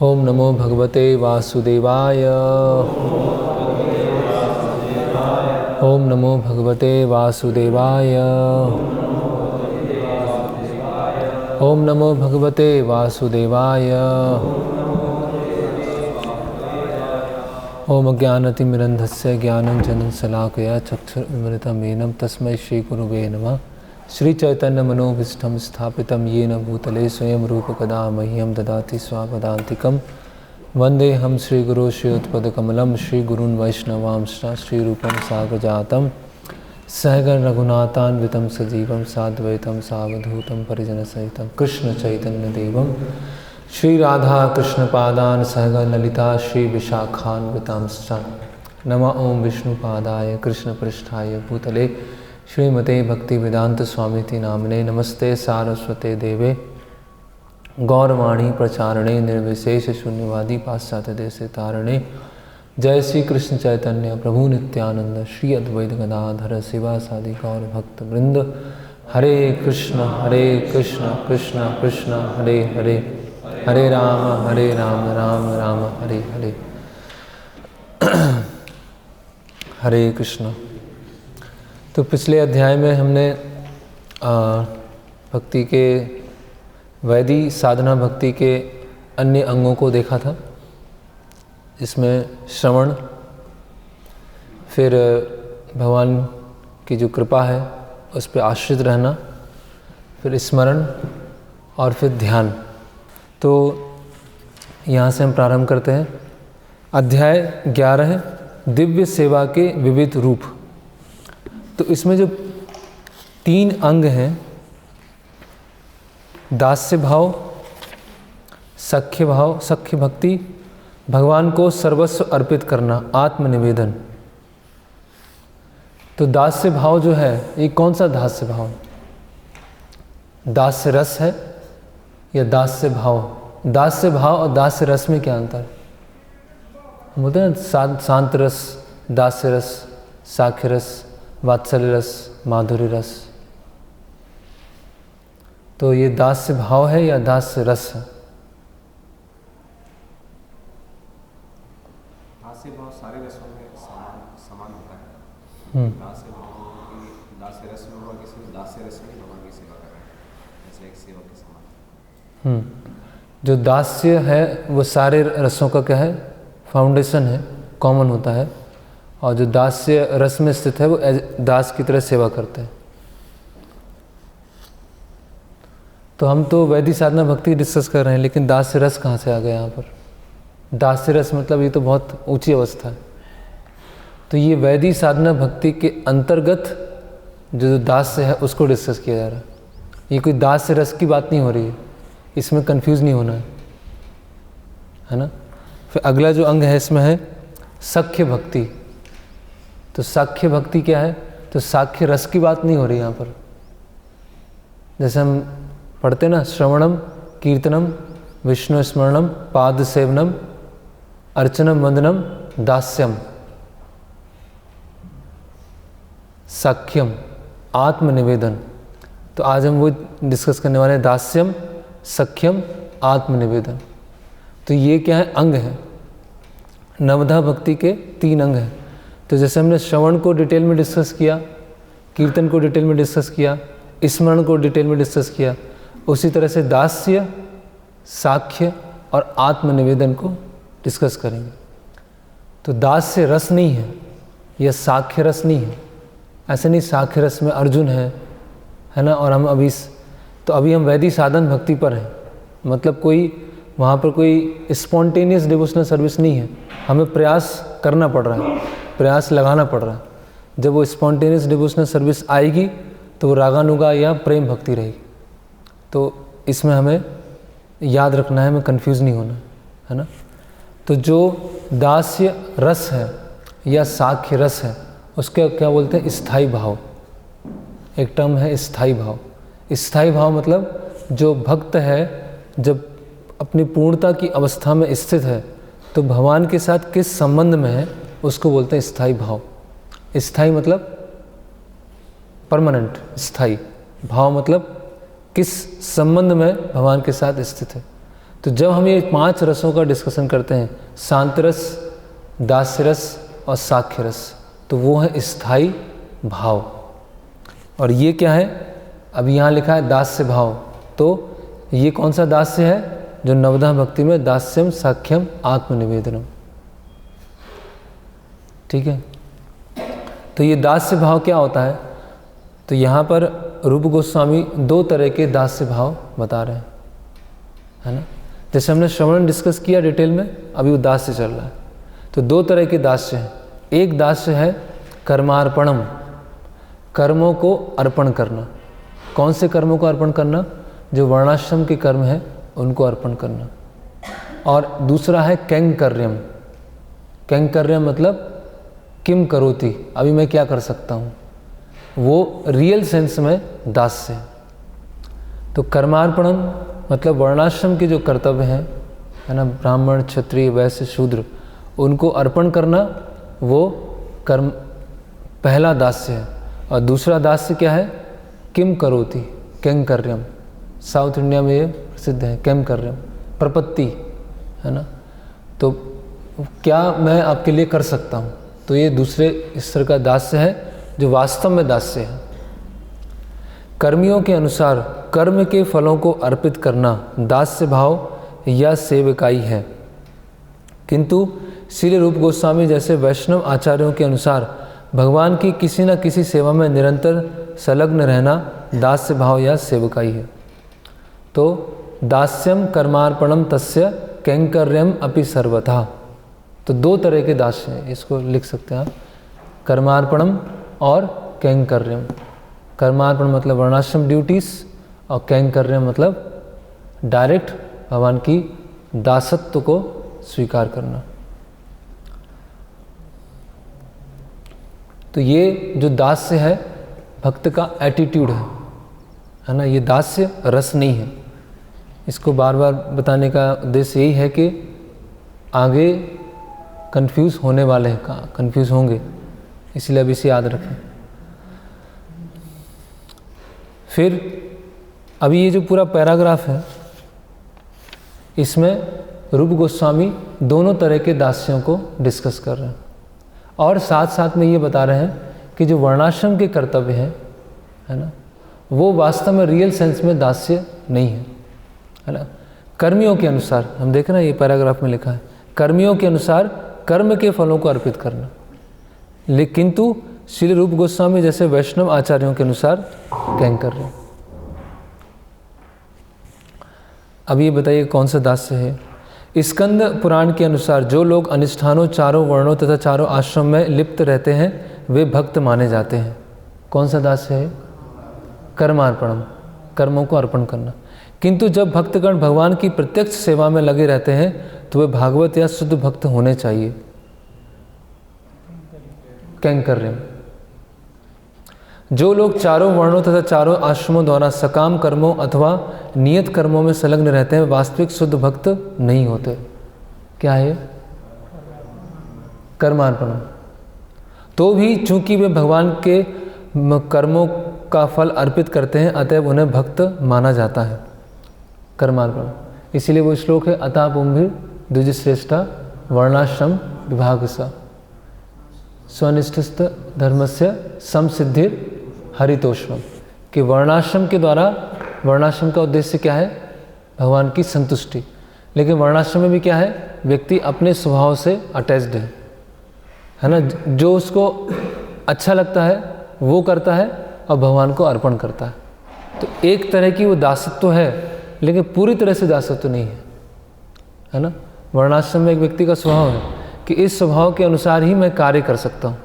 ओम नमो भगवते वासुदेवाय। ओम नमो भगवते वासुदेवाय। ओम नमो भगवते वासुदेवाय। ओम अज्ञानतिमिरन्धस्य ज्ञानञ्जनशलाकया चक्षुरुन्मिलितं तस्मै श्रीगुरुवे नमः। श्रीचैतन्यमनोभीष्टं स्थापितं येन भूतले स्वयं रूपकदा मह्यं ददाति स्वापदान्तिकं। वन्देऽहं श्रीगुरो श्रीयुतपदकमलं श्रीगुरून् वैष्णवांश्च श्रीरूपं साग्रजातं सहगण रघुनाथान्वितं सजीवं साद्वैतं सावधूतं परिजनसहितं कृष्णचैतन्यदेवं श्रीराधा कृष्णपादान् सहगण ललिता श्रीविशाखान्वितांश्च। नमः ओं विष्णुपादाय कृष्णपृष्ठाय भूतले श्रीमते भक्तिवेदांत स्वामिति नामिने। नमस्ते सारस्वते देवे गौरवाणी प्रचारणे निर्विशेष शून्यवादी पाश्चात्य देशे तारणे। जय श्री कृष्ण चैतन्य प्रभु नित्यानंद श्री अद्वैत गदाधर शिवासादि गौर भक्त वृंद। हरे कृष्ण कृष्ण कृष्ण हरे हरे, हरे राम राम राम हरे हरे। हरे कृष्ण। तो पिछले अध्याय में हमने भक्ति के वैदिक साधना भक्ति के अन्य अंगों को देखा था। इसमें श्रवण, फिर भगवान की जो कृपा है उस पर आश्रित रहना, फिर स्मरण और फिर ध्यान। तो यहाँ से हम प्रारंभ करते हैं। अध्याय 11 दिव्य सेवा के विविध रूप। तो इसमें जो 3 अंग हैं, दास्य भाव, सख्य भाव, सख्य भक्ति, भगवान को सर्वस्व अर्पित करना, आत्मनिवेदन। तो दास्य भाव जो है, ये कौन सा दास्य भाव? दास्य रस है या दास्य भाव? दास्य भाव और दास्य रस में क्या अंतर है? बोलते हैं ना, शांत रस, दास्य रस, साख्य रस, वात्सल्य रस, माधुर्य रस। तो ये दास्य भाव है या दास्य रस है? दास्य भाव सारे रसों में समान होता है। दास्य भाव दास्य रस में होगा, किसी दास्य रस में भगवान की सेवा कर रहा है, जैसे एक सेवक के समान। जो दास्य है वो सारे रसों का क्या है? फाउंडेशन है, कॉमन होता है। और जो दास्य रस में स्थित है वो दास की तरह सेवा करते हैं। तो हम तो वैदिक साधना भक्ति डिस्कस कर रहे हैं, लेकिन दास्य रस कहाँ से आ गया यहाँ पर? दास्य रस मतलब ये तो बहुत ऊंची अवस्था है। तो ये वैदिक साधना भक्ति के अंतर्गत जो दास्य है उसको डिस्कस किया जा रहा है। ये कोई दास्य रस की बात नहीं हो रही है, इसमें कंफ्यूज नहीं होना है ना। फिर अगला जो अंग है इसमें है सख्य भक्ति। तो साख्य भक्ति क्या है? तो साख्य रस की बात नहीं हो रही यहाँ पर। जैसे हम पढ़ते ना, श्रवणम कीर्तनम विष्णु स्मरणम पाद सेवनम अर्चनम वंदनम दास्यम साख्यम आत्मनिवेदन। तो आज हम वो डिस्कस करने वाले हैं, दास्यम, सख्यम, आत्मनिवेदन। तो ये क्या है? अंग है। नवधा भक्ति के 3 अंग हैं। तो जैसे हमने श्रवण को डिटेल में डिस्कस किया, कीर्तन को डिटेल में डिस्कस किया, स्मरण को डिटेल में डिस्कस किया, उसी तरह से दास्य, साख्य और आत्मनिवेदन को डिस्कस करेंगे। तो दास्य रस नहीं है या साख्य रस नहीं है। ऐसे नहीं, साख्य रस में अर्जुन है ना। और हम अभी हम वैदिक साधन भक्ति पर हैं। मतलब कोई वहाँ पर कोई स्पॉन्टेनियस डिवोशनल सर्विस नहीं है। हमें प्रयास करना पड़ रहा है, प्रयास लगाना पड़ रहा है। जब वो स्पॉन्टेनियस डिवोशनल सर्विस आएगी तो वो रागानुगा या प्रेम भक्ति रहेगी। तो इसमें हमें याद रखना है, हमें कंफ्यूज नहीं होना है ना। तो जो दास्य रस है या साख्य रस है उसके क्या बोलते हैं? स्थायी भाव। एक टर्म है स्थायी भाव। स्थायी भाव मतलब जो भक्त है जब अपनी पूर्णता की अवस्था में स्थित है तो भगवान के साथ किस संबंध में है उसको बोलते हैं स्थायी भाव। स्थायी मतलब परमानेंट, स्थायी भाव मतलब किस संबंध में भगवान के साथ स्थित है। तो जब हम ये 5 रसों का डिस्कशन करते हैं, शांत रस, दास्य रस और साख्य रस, तो वो है स्थायी भाव। और ये क्या है, अब यहाँ लिखा है दास्य भाव, तो ये कौन सा दास्य है, जो नवधा भक्ति में दास्यम साख्यम आत्मनिवेदनम, ठीक है। तो ये दास्य भाव क्या होता है, तो यहाँ पर रूप गोस्वामी 2 तरह के दास्य भाव बता रहे हैं, है ना। जैसे हमने श्रवण डिस्कस किया डिटेल में, अभी वो दास्य चल रहा है। तो 2 तरह के दास्य हैं। एक दास्य है कर्मार्पणम, कर्मों को अर्पण करना। कौन से कर्मों को अर्पण करना, जो वर्णाश्रम के कर्म हैं उनको अर्पण करना। और दूसरा है कैंकर्यम। कैंकर्यम मतलब किम करोति, अभी मैं क्या कर सकता हूँ, वो रियल सेंस में दास्य है। तो कर्मार्पणम मतलब वर्णाश्रम के जो कर्तव्य हैं, है ना, ब्राह्मण क्षत्रिय वैश्य शूद्र, उनको अर्पण करना, वो कर्म पहला दास्य है। और दूसरा दास्य क्या है, किम करोति, कैंकर्यम। साउथ इंडिया में ये प्रसिद्ध है, कैंकर्यम, प्रपत्ति, है ना। तो क्या मैं आपके लिए कर सकता हूँ, तो ये दूसरे स्तर का दास्य है, जो वास्तव में दास्य है। कर्मियों के अनुसार कर्म के फलों को अर्पित करना दास्य भाव या सेवकाई है। किंतु श्री रूप गोस्वामी जैसे वैष्णव आचार्यों के अनुसार भगवान की किसी न किसी सेवा में निरंतर संलग्न रहना दास्य भाव या सेवकाई है। तो दास्यम कर्मार्पणम तस्य कैंकर्यम अपि सर्वथा। तो 2 तरह के दास्य हैं, इसको लिख सकते हैं आप, कर्मार्पणम और कैंकर्यम। कर्मार्पण मतलब वर्णाश्रम ड्यूटीज, और कैंकर्यम मतलब डायरेक्ट भगवान की दासत्व को स्वीकार करना। तो ये जो दास्य है भक्त का एटीट्यूड है ना, ये दास्य रस नहीं है। इसको बार बार बताने का उद्देश्य यही है कि आगे कंफ्यूज होने वाले हैं, कंफ्यूज होंगे, इसलिए अब इसे याद रखें। फिर अभी ये जो पूरा पैराग्राफ है, इसमें रूप गोस्वामी दोनों तरह के दास्यों को डिस्कस कर रहे हैं, और साथ साथ में ये बता रहे हैं कि जो वर्णाश्रम के कर्तव्य हैं, है ना, वो वास्तव में रियल सेंस में दास्य नहीं है ना। कर्मियों के अनुसार, हम देख रहे हैं ये पैराग्राफ में लिखा है, कर्मियों के अनुसार कर्म के फलों को अर्पित करना। लेकिन किंतु श्री रूप गोस्वामी जैसे वैष्णव आचार्यों के अनुसार कैंकर्य। अब ये बताइए कौन सा दास्य है। स्कंद पुराण के अनुसार जो लोग अनुष्ठानों, चारों वर्णों तथा चारों आश्रम में लिप्त रहते हैं वे भक्त माने जाते हैं। कौन सा दास्य है? कर्मार्पणम, कर्मों को अर्पण करना। किंतु जब भक्तगण भगवान की प्रत्यक्ष सेवा में लगे रहते हैं तो वे भागवत या शुद्ध भक्त होने चाहिए। कैंकर्यम। जो लोग चारों वर्णों तथा चारों आश्रमों द्वारा सकाम कर्मों अथवा नियत कर्मों में संलग्न रहते हैं वास्तविक शुद्ध भक्त नहीं होते। क्या है? कर्मार्पण। तो भी चूंकि वे भगवान के कर्मों का फल अर्पित करते हैं अतएव उन्हें भक्त माना जाता है। कर्मार्पण। इसीलिए वो श्लोक है, अतः पुंभिर द्विजश्रेष्ठा वर्णाश्रम विभाग सा स्वनिष्ठस्थ धर्मस्य समसिद्धिर हरितोष्णम। कि वर्णाश्रम के द्वारा, वर्णाश्रम का उद्देश्य क्या है? भगवान की संतुष्टि। लेकिन वर्णाश्रम में भी क्या है? व्यक्ति अपने स्वभाव से अटैच्ड है ना, जो उसको अच्छा लगता है वो करता है और भगवान को अर्पण करता है। तो एक तरह की वो दासत्व है, लेकिन पूरी तरह से दासत्व नहीं है ना। वर्णाश्रम में एक व्यक्ति का स्वभाव है कि इस स्वभाव के अनुसार ही मैं कार्य कर सकता हूँ,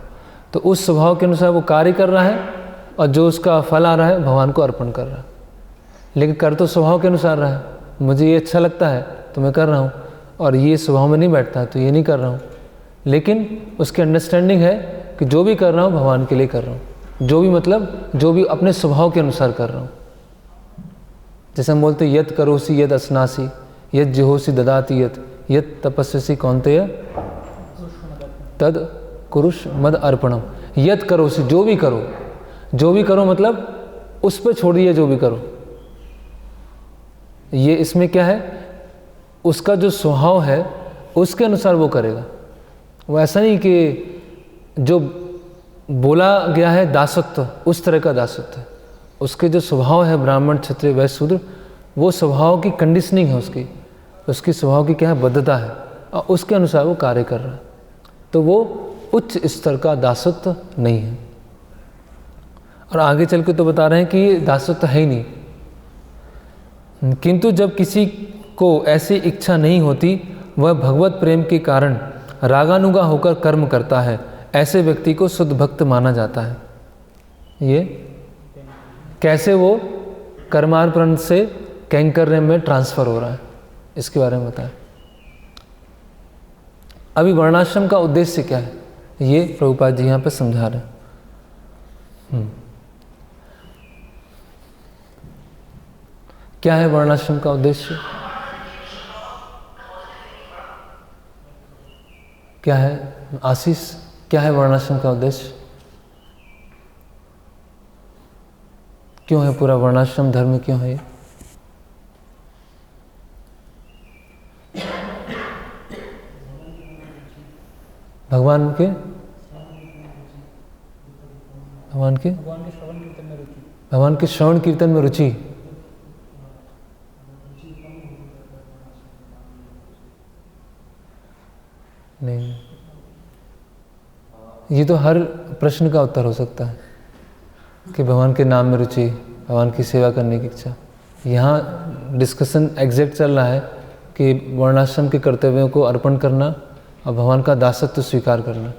तो उस स्वभाव के अनुसार वो कार्य कर रहा है और जो उसका फल आ रहा है भगवान को अर्पण कर रहा है। लेकिन कर तो स्वभाव के अनुसार रहा है, मुझे ये अच्छा लगता है तो मैं कर रहा हूँ, और ये स्वभाव में नहीं बैठता है तो ये नहीं कर रहा हूँ। लेकिन उसकी अंडरस्टैंडिंग है कि जो भी कर रहा हूँ भगवान के लिए कर रहा हूँ, जो भी मतलब जो भी अपने स्वभाव के अनुसार कर रहा हूँ। जैसे हम बोलते यत करोसी यद असनासी यद जिहोसी ददाति यत तपस्वी कौन्तेय तद कुरुष मद अर्पणम। यत करोसी, जो भी करो, जो भी करो मतलब उस पर छोड़िए जो भी करो। ये इसमें क्या है? उसका जो स्वभाव है उसके अनुसार वो करेगा। वो ऐसा नहीं कि जो बोला गया है दासत्व उस तरह का दासत्व है। उसके जो स्वभाव है ब्राह्मण क्षत्रिय वैश्य शूद्र, वो स्वभाव की कंडीशनिंग है उसकी स्वभाव की क्या है, बद्धता है, और उसके अनुसार वो कार्य कर रहा है। तो वो उच्च स्तर का दासत्व नहीं है। और आगे चल के तो बता रहे हैं कि दासत्व है ही नहीं। किंतु जब किसी को ऐसी इच्छा नहीं होती, वह भगवत प्रेम के कारण रागानुगा होकर कर्म करता है, ऐसे व्यक्ति को शुद्ध भक्त माना जाता है। ये कैसे वो कर्मार्पण से कैंकर्य में ट्रांसफर हो रहा है, इसके बारे में बताएं। अभी वर्णाश्रम का उद्देश्य क्या है, ये प्रभुपाद जी यहाँ पे समझा रहे हैं। क्या है वर्णाश्रम का उद्देश्य, क्या है आशीष, क्या है वर्णाश्रम का उद्देश्य? क्यों है पूरा वर्णाश्रम धर्म, क्यों है ये? भगवान के श्रवण कीर्तन में रुचि। नहीं, ये तो हर प्रश्न का उत्तर हो सकता है कि भगवान के नाम में रुचि, भगवान की सेवा करने की इच्छा। यहाँ डिस्कशन एग्जैक्ट चल रहा है कि वर्णाश्रम के कर्तव्यों को अर्पण करना और भगवान का दासत्व स्वीकार करना।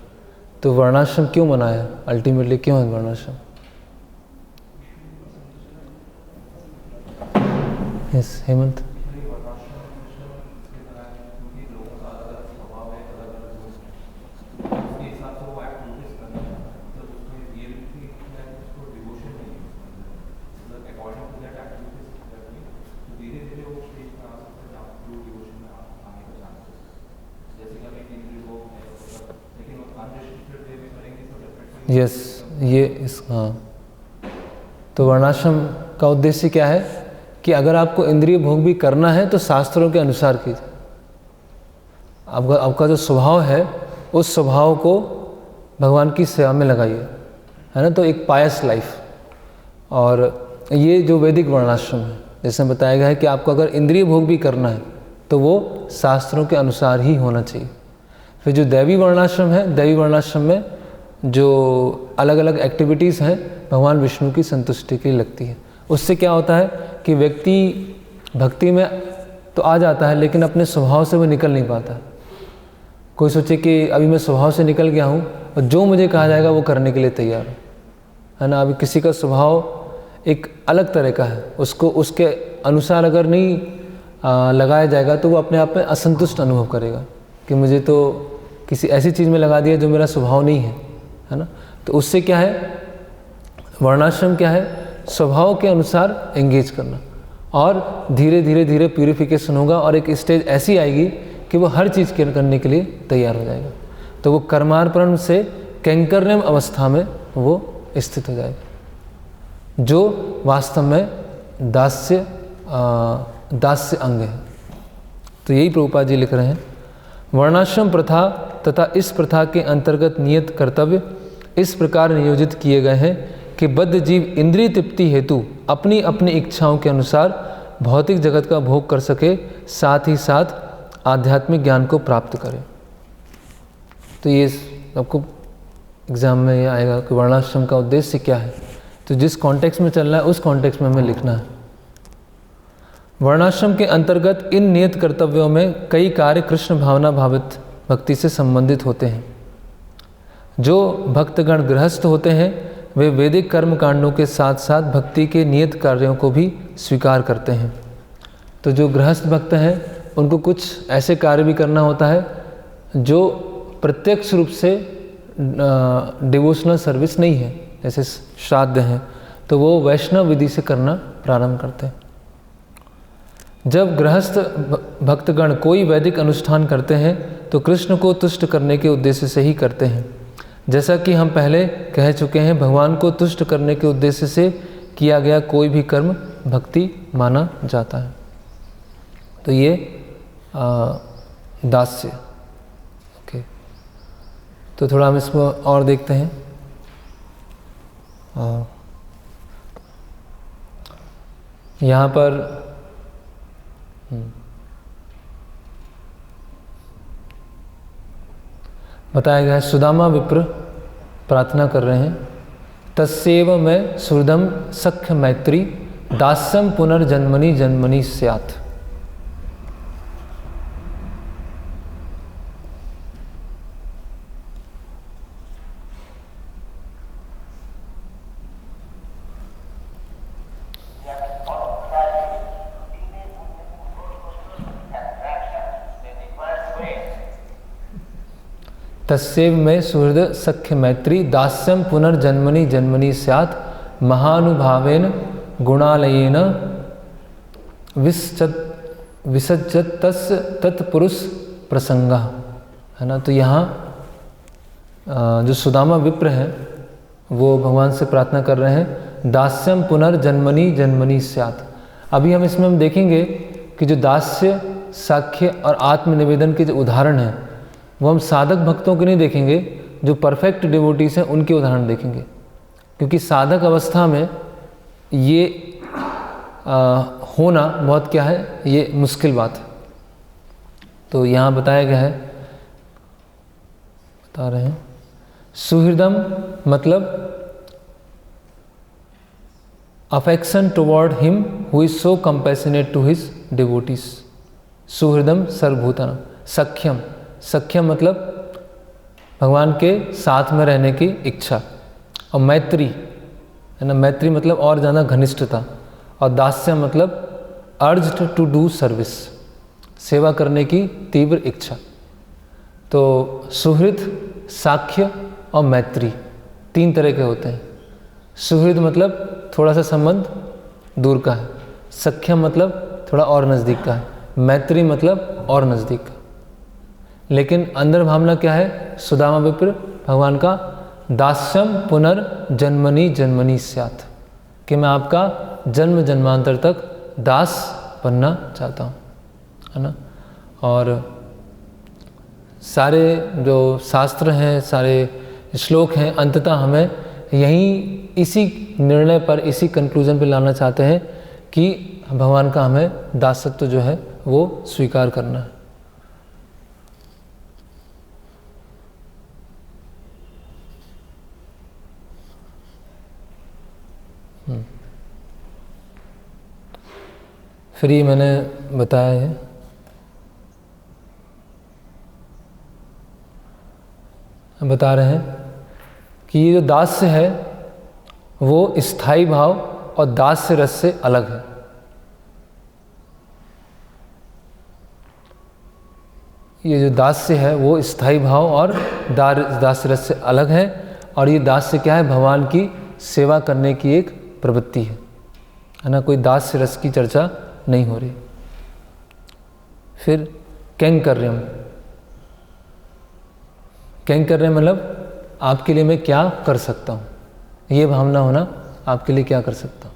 तो वर्णाश्रम क्यों मनाया, अल्टीमेटली क्यों है वर्णाश्रम? यस हेमंत। यस ये इस हाँ, तो वर्णाश्रम का उद्देश्य क्या है कि अगर आपको इंद्रिय भोग भी करना है तो शास्त्रों के अनुसार कीजिए। आपका जो स्वभाव है उस स्वभाव को भगवान की सेवा में लगाइए, है ना। तो एक पायस लाइफ। और ये जो वैदिक वर्णाश्रम है, जैसे बताया गया है कि आपको अगर इंद्रिय भोग भी करना है तो वो शास्त्रों के अनुसार ही होना चाहिए। फिर जो दैवी वर्णाश्रम है, दैवी वर्णाश्रम में जो अलग अलग एक्टिविटीज़ हैं भगवान विष्णु की संतुष्टि के लिए लगती है। उससे क्या होता है कि व्यक्ति भक्ति में तो आ जाता है लेकिन अपने स्वभाव से वो निकल नहीं पाता। कोई सोचे कि अभी मैं स्वभाव से निकल गया हूँ और जो मुझे कहा जाएगा वो करने के लिए तैयार हूँ, है ना। अभी किसी का स्वभाव एक अलग तरह का है, उसको उसके अनुसार अगर नहीं लगाया जाएगा तो वो अपने आप में असंतुष्ट अनुभव करेगा कि मुझे तो किसी ऐसी चीज़ में लगा दिया जो मेरा स्वभाव नहीं है ना। तो उससे क्या है, वर्णाश्रम क्या है, स्वभाव के अनुसार एंगेज करना। और धीरे धीरे धीरे प्यूरिफिकेशन होगा और एक स्टेज ऐसी आएगी कि वो हर चीज़ करने के लिए तैयार हो जाएगा। तो वो कर्मार्पण से कैंकर्यम अवस्था में वो स्थित हो जाएगा, जो वास्तव में दास्य अंग है। तो यही प्रभुपाद जी लिख रहे हैं। वर्णाश्रम प्रथा तथा इस प्रथा के अंतर्गत नियत कर्तव्य इस प्रकार नियोजित किए गए हैं कि बद्ध जीव इंद्रिय तृप्ति हेतु अपनी अपनी इच्छाओं के अनुसार भौतिक जगत का भोग कर सके, साथ ही साथ आध्यात्मिक ज्ञान को प्राप्त करे। तो ये आपको एग्जाम में ये आएगा कि वर्णाश्रम का उद्देश्य क्या है। तो जिस कॉन्टेक्स्ट में चल रहा है उस कॉन्टेक्स्ट में हमें लिखना है। वर्णाश्रम के अंतर्गत इन नियत कर्तव्यों में कई कार्य कृष्ण भावना भावित भक्ति से संबंधित होते हैं। जो भक्तगण गृहस्थ होते हैं वे वैदिक कर्म कांडों के साथ साथ भक्ति के नियत कार्यों को भी स्वीकार करते हैं। तो जो गृहस्थ भक्त हैं उनको कुछ ऐसे कार्य भी करना होता है जो प्रत्यक्ष रूप से डिवोशनल सर्विस नहीं है, जैसे श्राद्ध हैं, तो वो वैष्णव विधि से करना प्रारंभ करते हैं। जब गृहस्थ भक्तगण कोई वैदिक अनुष्ठान करते हैं तो कृष्ण को तुष्ट करने के उद्देश्य से ही करते हैं। जैसा कि हम पहले कह चुके हैं, भगवान को तुष्ट करने के उद्देश्य से किया गया कोई भी कर्म भक्ति माना जाता है। तो ये दास्य। ओके, तो थोड़ा हम इसको और देखते हैं। यहाँ पर बताया गया है, सुदामा विप्र प्रार्थना कर रहे हैं, तस्सेव में सुहृदम सख्य मैत्री दास्यम पुनर्जन्मनि जन्मनि स्यात्। तस्सेव में सुहृद सख्य मैत्री दास्यम पुनर्जन्मनि जन्मनि स्यात् महानुभावेन गुणालयेन विसज्जत तस्य तत्पुरुष प्रसंग, है ना। तो यहाँ जो सुदामा विप्र हैं वो भगवान से प्रार्थना कर रहे हैं, दास्यम पुनर्जन्मनि जन्मनि स्यात्। अभी हम इसमें देखेंगे कि जो दास्य, साख्य और आत्मनिवेदन के जो उदाहरण हैं वो हम साधक भक्तों के नहीं देखेंगे, जो परफेक्ट डिवोटीज हैं उनके उदाहरण देखेंगे, क्योंकि साधक अवस्था में ये होना बहुत क्या है, ये मुश्किल बात है। तो यहाँ बताया गया है, बता रहे हैं, सुहृदम मतलब affection toward him who is so compassionate to his devotees. सुहृदम सर्वभूतानां। सख्यम, सख्यम मतलब भगवान के साथ में रहने की इच्छा। और मैत्री, है ना, मैत्री मतलब और ज़्यादा घनिष्ठता। और दास्य मतलब अर्ज्ड टू डू सर्विस, सेवा करने की तीव्र इच्छा। तो सुहृद, साख्य और मैत्री तीन तरह के होते हैं। सुहृद मतलब थोड़ा सा संबंध दूर का है, सख्य मतलब थोड़ा और नज़दीक का है, मैत्री मतलब और नज़दीक का। लेकिन अंदर भावना क्या है, सुदामा विप्र भगवान का दास्यम पुनर्जन्मनि जन्मनि स्यात्, कि मैं आपका जन्म जन्मांतर तक दास बनना चाहता हूँ, है ना। और सारे जो शास्त्र हैं, सारे श्लोक हैं, अंततः हमें यहीं इसी निर्णय पर, इसी कंक्लूजन पर लाना चाहते हैं कि भगवान का हमें दासत्व जो है वो स्वीकार करना है। फिर ये मैंने बताया है, बता रहे हैं कि ये जो दास्य है वो स्थायी भाव और दास्य रस से अलग है। ये जो दास्य है वो स्थायी भाव और दास्य रस से अलग है। और ये दास्य क्या है, भगवान की सेवा करने की एक प्रवृत्ति है ना। कोई दास्य रस की चर्चा नहीं हो रही। फिर कैंकर्यम, कैंकर्यम मतलब आपके लिए मैं क्या कर सकता हूँ, ये भावना होना, आपके लिए क्या कर सकता हूँ,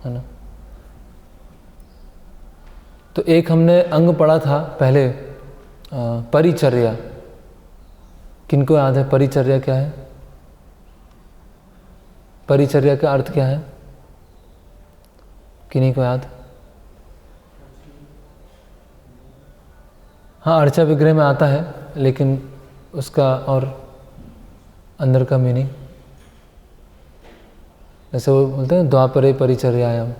है ना। तो एक हमने अंग पढ़ा था पहले, परिचर्या। किनको याद है परिचर्या क्या है? परिचर्या का अर्थ क्या है, किन्हीं को याद? हाँ, अर्चा विग्रह में आता है, लेकिन उसका और अंदर का मीनिंग, जैसे वो बोलते हैं द्वापरे परिचर्यायाम।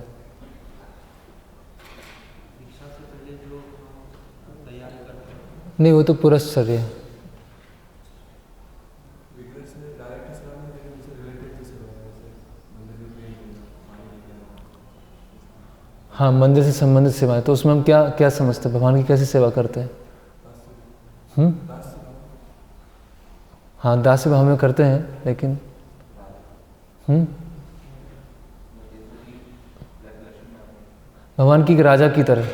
नहीं, वो तो पुरश्चर्या है। हाँ, मंदिर से संबंधित सेवा है। तो उसमें हम क्या क्या समझते हैं, भगवान की कैसी सेवा करते हैं? हाँ, दास्य भाव में करते हैं, लेकिन भगवान की राजा की तरह।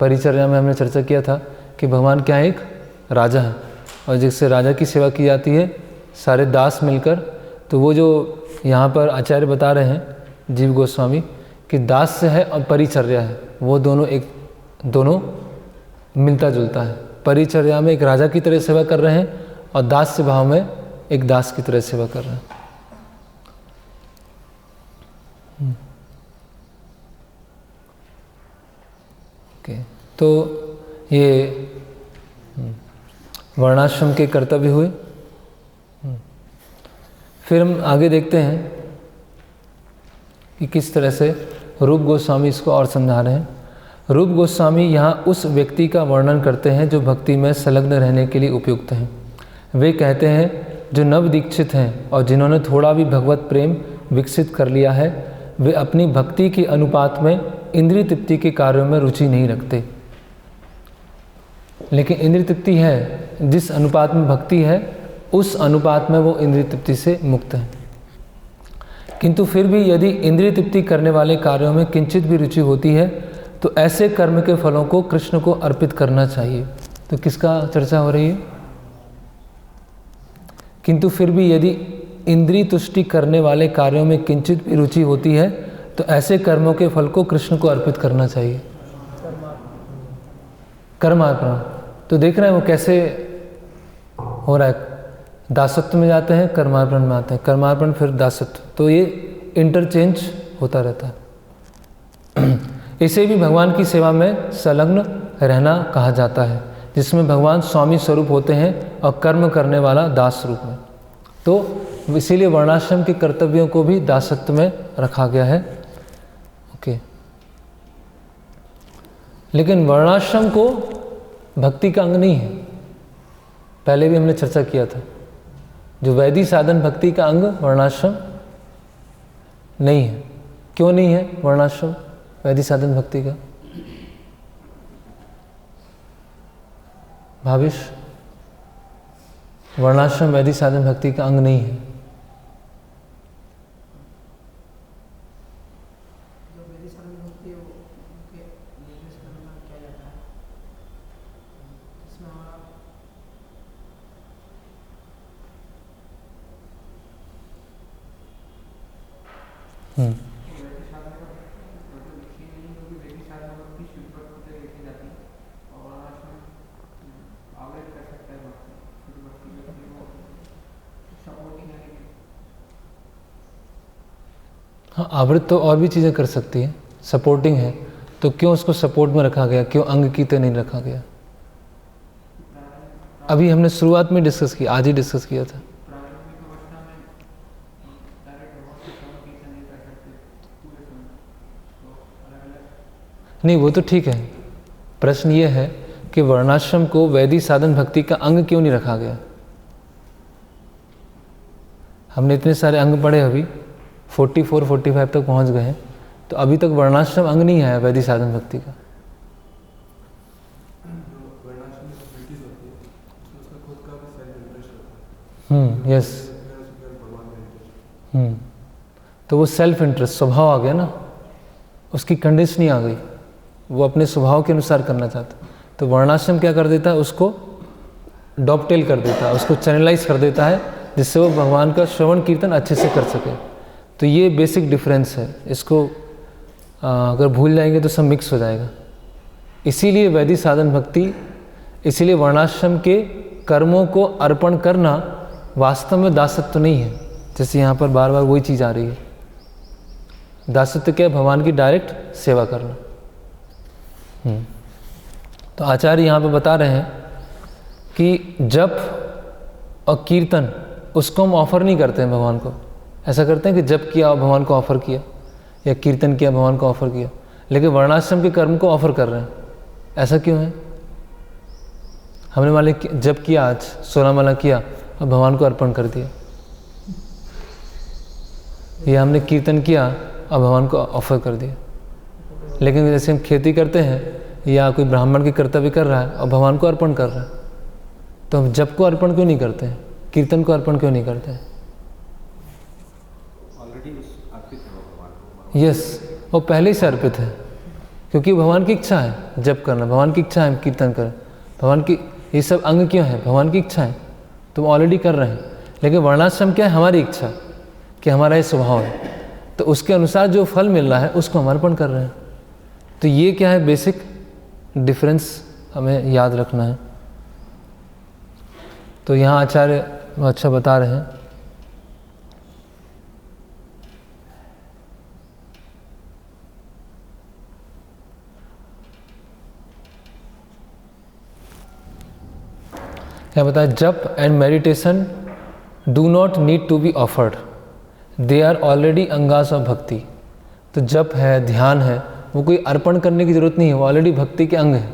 परिचर्या में हमने चर्चा किया था कि भगवान क्या एक राजा है, और जिससे राजा की सेवा की जाती है सारे दास मिलकर। तो वो जो यहाँ पर आचार्य बता रहे हैं जीव गोस्वामी कि दास्य है और परिचर्या है, वो दोनों एक दोनों मिलता जुलता है। परिचर्या में एक राजा की तरह सेवा कर रहे हैं और दास्य भाव में एक दास की तरह सेवा कर रहे हैं। ओके, तो ये वर्णाश्रम के कर्तव्य हुए। फिर हम आगे देखते हैं कि किस तरह से रूप गोस्वामी इसको और समझा रहे हैं। रूप गोस्वामी यहाँ उस व्यक्ति का वर्णन करते हैं जो भक्ति में संलग्न रहने के लिए उपयुक्त हैं। वे कहते हैं जो नव दीक्षित हैं और जिन्होंने थोड़ा भी भगवत प्रेम विकसित कर लिया है, वे अपनी भक्ति के अनुपात में इंद्रिय तृप्ति के कार्यों में रुचि नहीं रखते। लेकिन इंद्रिय तृप्ति है, जिस अनुपात में भक्ति है उस अनुपात में वो इंद्रिय तृप्ति से मुक्त है। किंतु फिर भी यदि इंद्रिय तृप्ति करने वाले कार्यों में किंचित भी रुचि होती है तो ऐसे कर्म के फलों को कृष्ण को अर्पित करना चाहिए। तो किसका चर्चा हो रही है? किंतु फिर भी यदि इंद्रिय तुष्टि करने वाले कार्यों में किंचित भी रुचि होती है तो ऐसे कर्मों के फल को कृष्ण को अर्पित करना चाहिए। कर्मार्पण। तो देख रहे हैं वो कैसे हो रहा है, दासत्व में जाते हैं, कर्मार्पण में आते हैं, कर्मार्पण फिर दासत्व, तो ये इंटरचेंज होता रहता है। इसे भी भगवान की सेवा में संलग्न रहना कहा जाता है, जिसमें भगवान स्वामी स्वरूप होते हैं और कर्म करने वाला दास रूप में। तो इसीलिए वर्णाश्रम के कर्तव्यों को भी दासत्व में रखा गया है। ओके, लेकिन वर्णाश्रम को भक्ति का अंग नहीं है। पहले भी हमने चर्चा किया था, जो वैदिक साधन भक्ति का अंग वर्णाश्रम नहीं है। क्यों नहीं है वर्णाश्रम वैदिक साधन भक्ति का? भाविश, वर्णाश्रम वैदिक साधन भक्ति का अंग नहीं है। हाँ, आवृत तो और भी चीज़ें कर सकती है, सपोर्टिंग है, तो क्यों उसको सपोर्ट में रखा गया, क्यों अंग की तरह नहीं रखा गया? अभी हमने शुरुआत में डिस्कस किया, आज ही डिस्कस किया था। नहीं, वो तो ठीक है। प्रश्न ये है कि वर्णाश्रम को वैदिक साधन भक्ति का अंग क्यों नहीं रखा गया? हमने इतने सारे अंग पढ़े, अभी 44-45 तक पहुंच गए हैं, तो अभी तक वर्णाश्रम अंग नहीं आया वैदिक साधन भक्ति का। यस। तो वो सेल्फ इंटरेस्ट स्वभाव आ गया ना, उसकी कंडीशनिंग आ गई, वो अपने स्वभाव के अनुसार करना चाहता। तो वर्णाश्रम क्या कर देता है, उसको डॉपटेल कर देता है, उसको चैनलाइज कर देता है, जिससे वो भगवान का श्रवण कीर्तन अच्छे से कर सके। तो ये बेसिक डिफरेंस है, इसको अगर भूल जाएंगे तो सब मिक्स हो जाएगा। इसीलिए वैदिक साधन भक्ति, इसीलिए वर्णाश्रम के कर्मों को अर्पण करना वास्तव में दासत्व नहीं है। जैसे यहाँ पर बार बार वही चीज़ आ रही है, दासत्व क्या है? भगवान की डायरेक्ट सेवा करना। तो आचार्य यहाँ पे बता रहे हैं कि जप और कीर्तन उसको हम ऑफर नहीं करते हैं भगवान को। ऐसा करते हैं कि जप किया और भगवान को ऑफर किया, या कीर्तन किया भगवान को ऑफर किया, लेकिन वर्णाश्रम के कर्म को ऑफर कर रहे हैं। ऐसा क्यों है? हमने मान लिया जप किया, आज 16 माला किया और भगवान को अर्पण कर दिया, या हमने कीर्तन किया और भगवान को ऑफर कर दिया। लेकिन जैसे हम खेती करते हैं या कोई ब्राह्मण की कर्तव्य कर रहा है और भगवान को अर्पण कर रहा है, तो हम जप को अर्पण क्यों नहीं करते हैं, कीर्तन को अर्पण क्यों नहीं करते हैं? यस, वो पहले ही से अर्पित है, क्योंकि भगवान की इच्छा है जप करना, भगवान की इच्छा है कीर्तन करें, भगवान की ये सब अंग क्यों है? भगवान की इच्छा है, तो ऑलरेडी कर रहे हैं। लेकिन वर्णाश्रम क्या है? हमारी इच्छा, कि हमारा ये स्वभाव है, तो उसके अनुसार जो फल मिल रहा है उसको हम अर्पण कर रहे हैं। तो ये क्या है? बेसिक डिफरेंस हमें याद रखना है। तो यहाँ आचार्य अच्छा बता रहे हैं, क्या बताया, जप and meditation do not need to be offered, they are already angas of bhakti. तो जप है, ध्यान है, वो कोई अर्पण करने की जरूरत नहीं है, वो ऑलरेडी भक्ति के अंग है।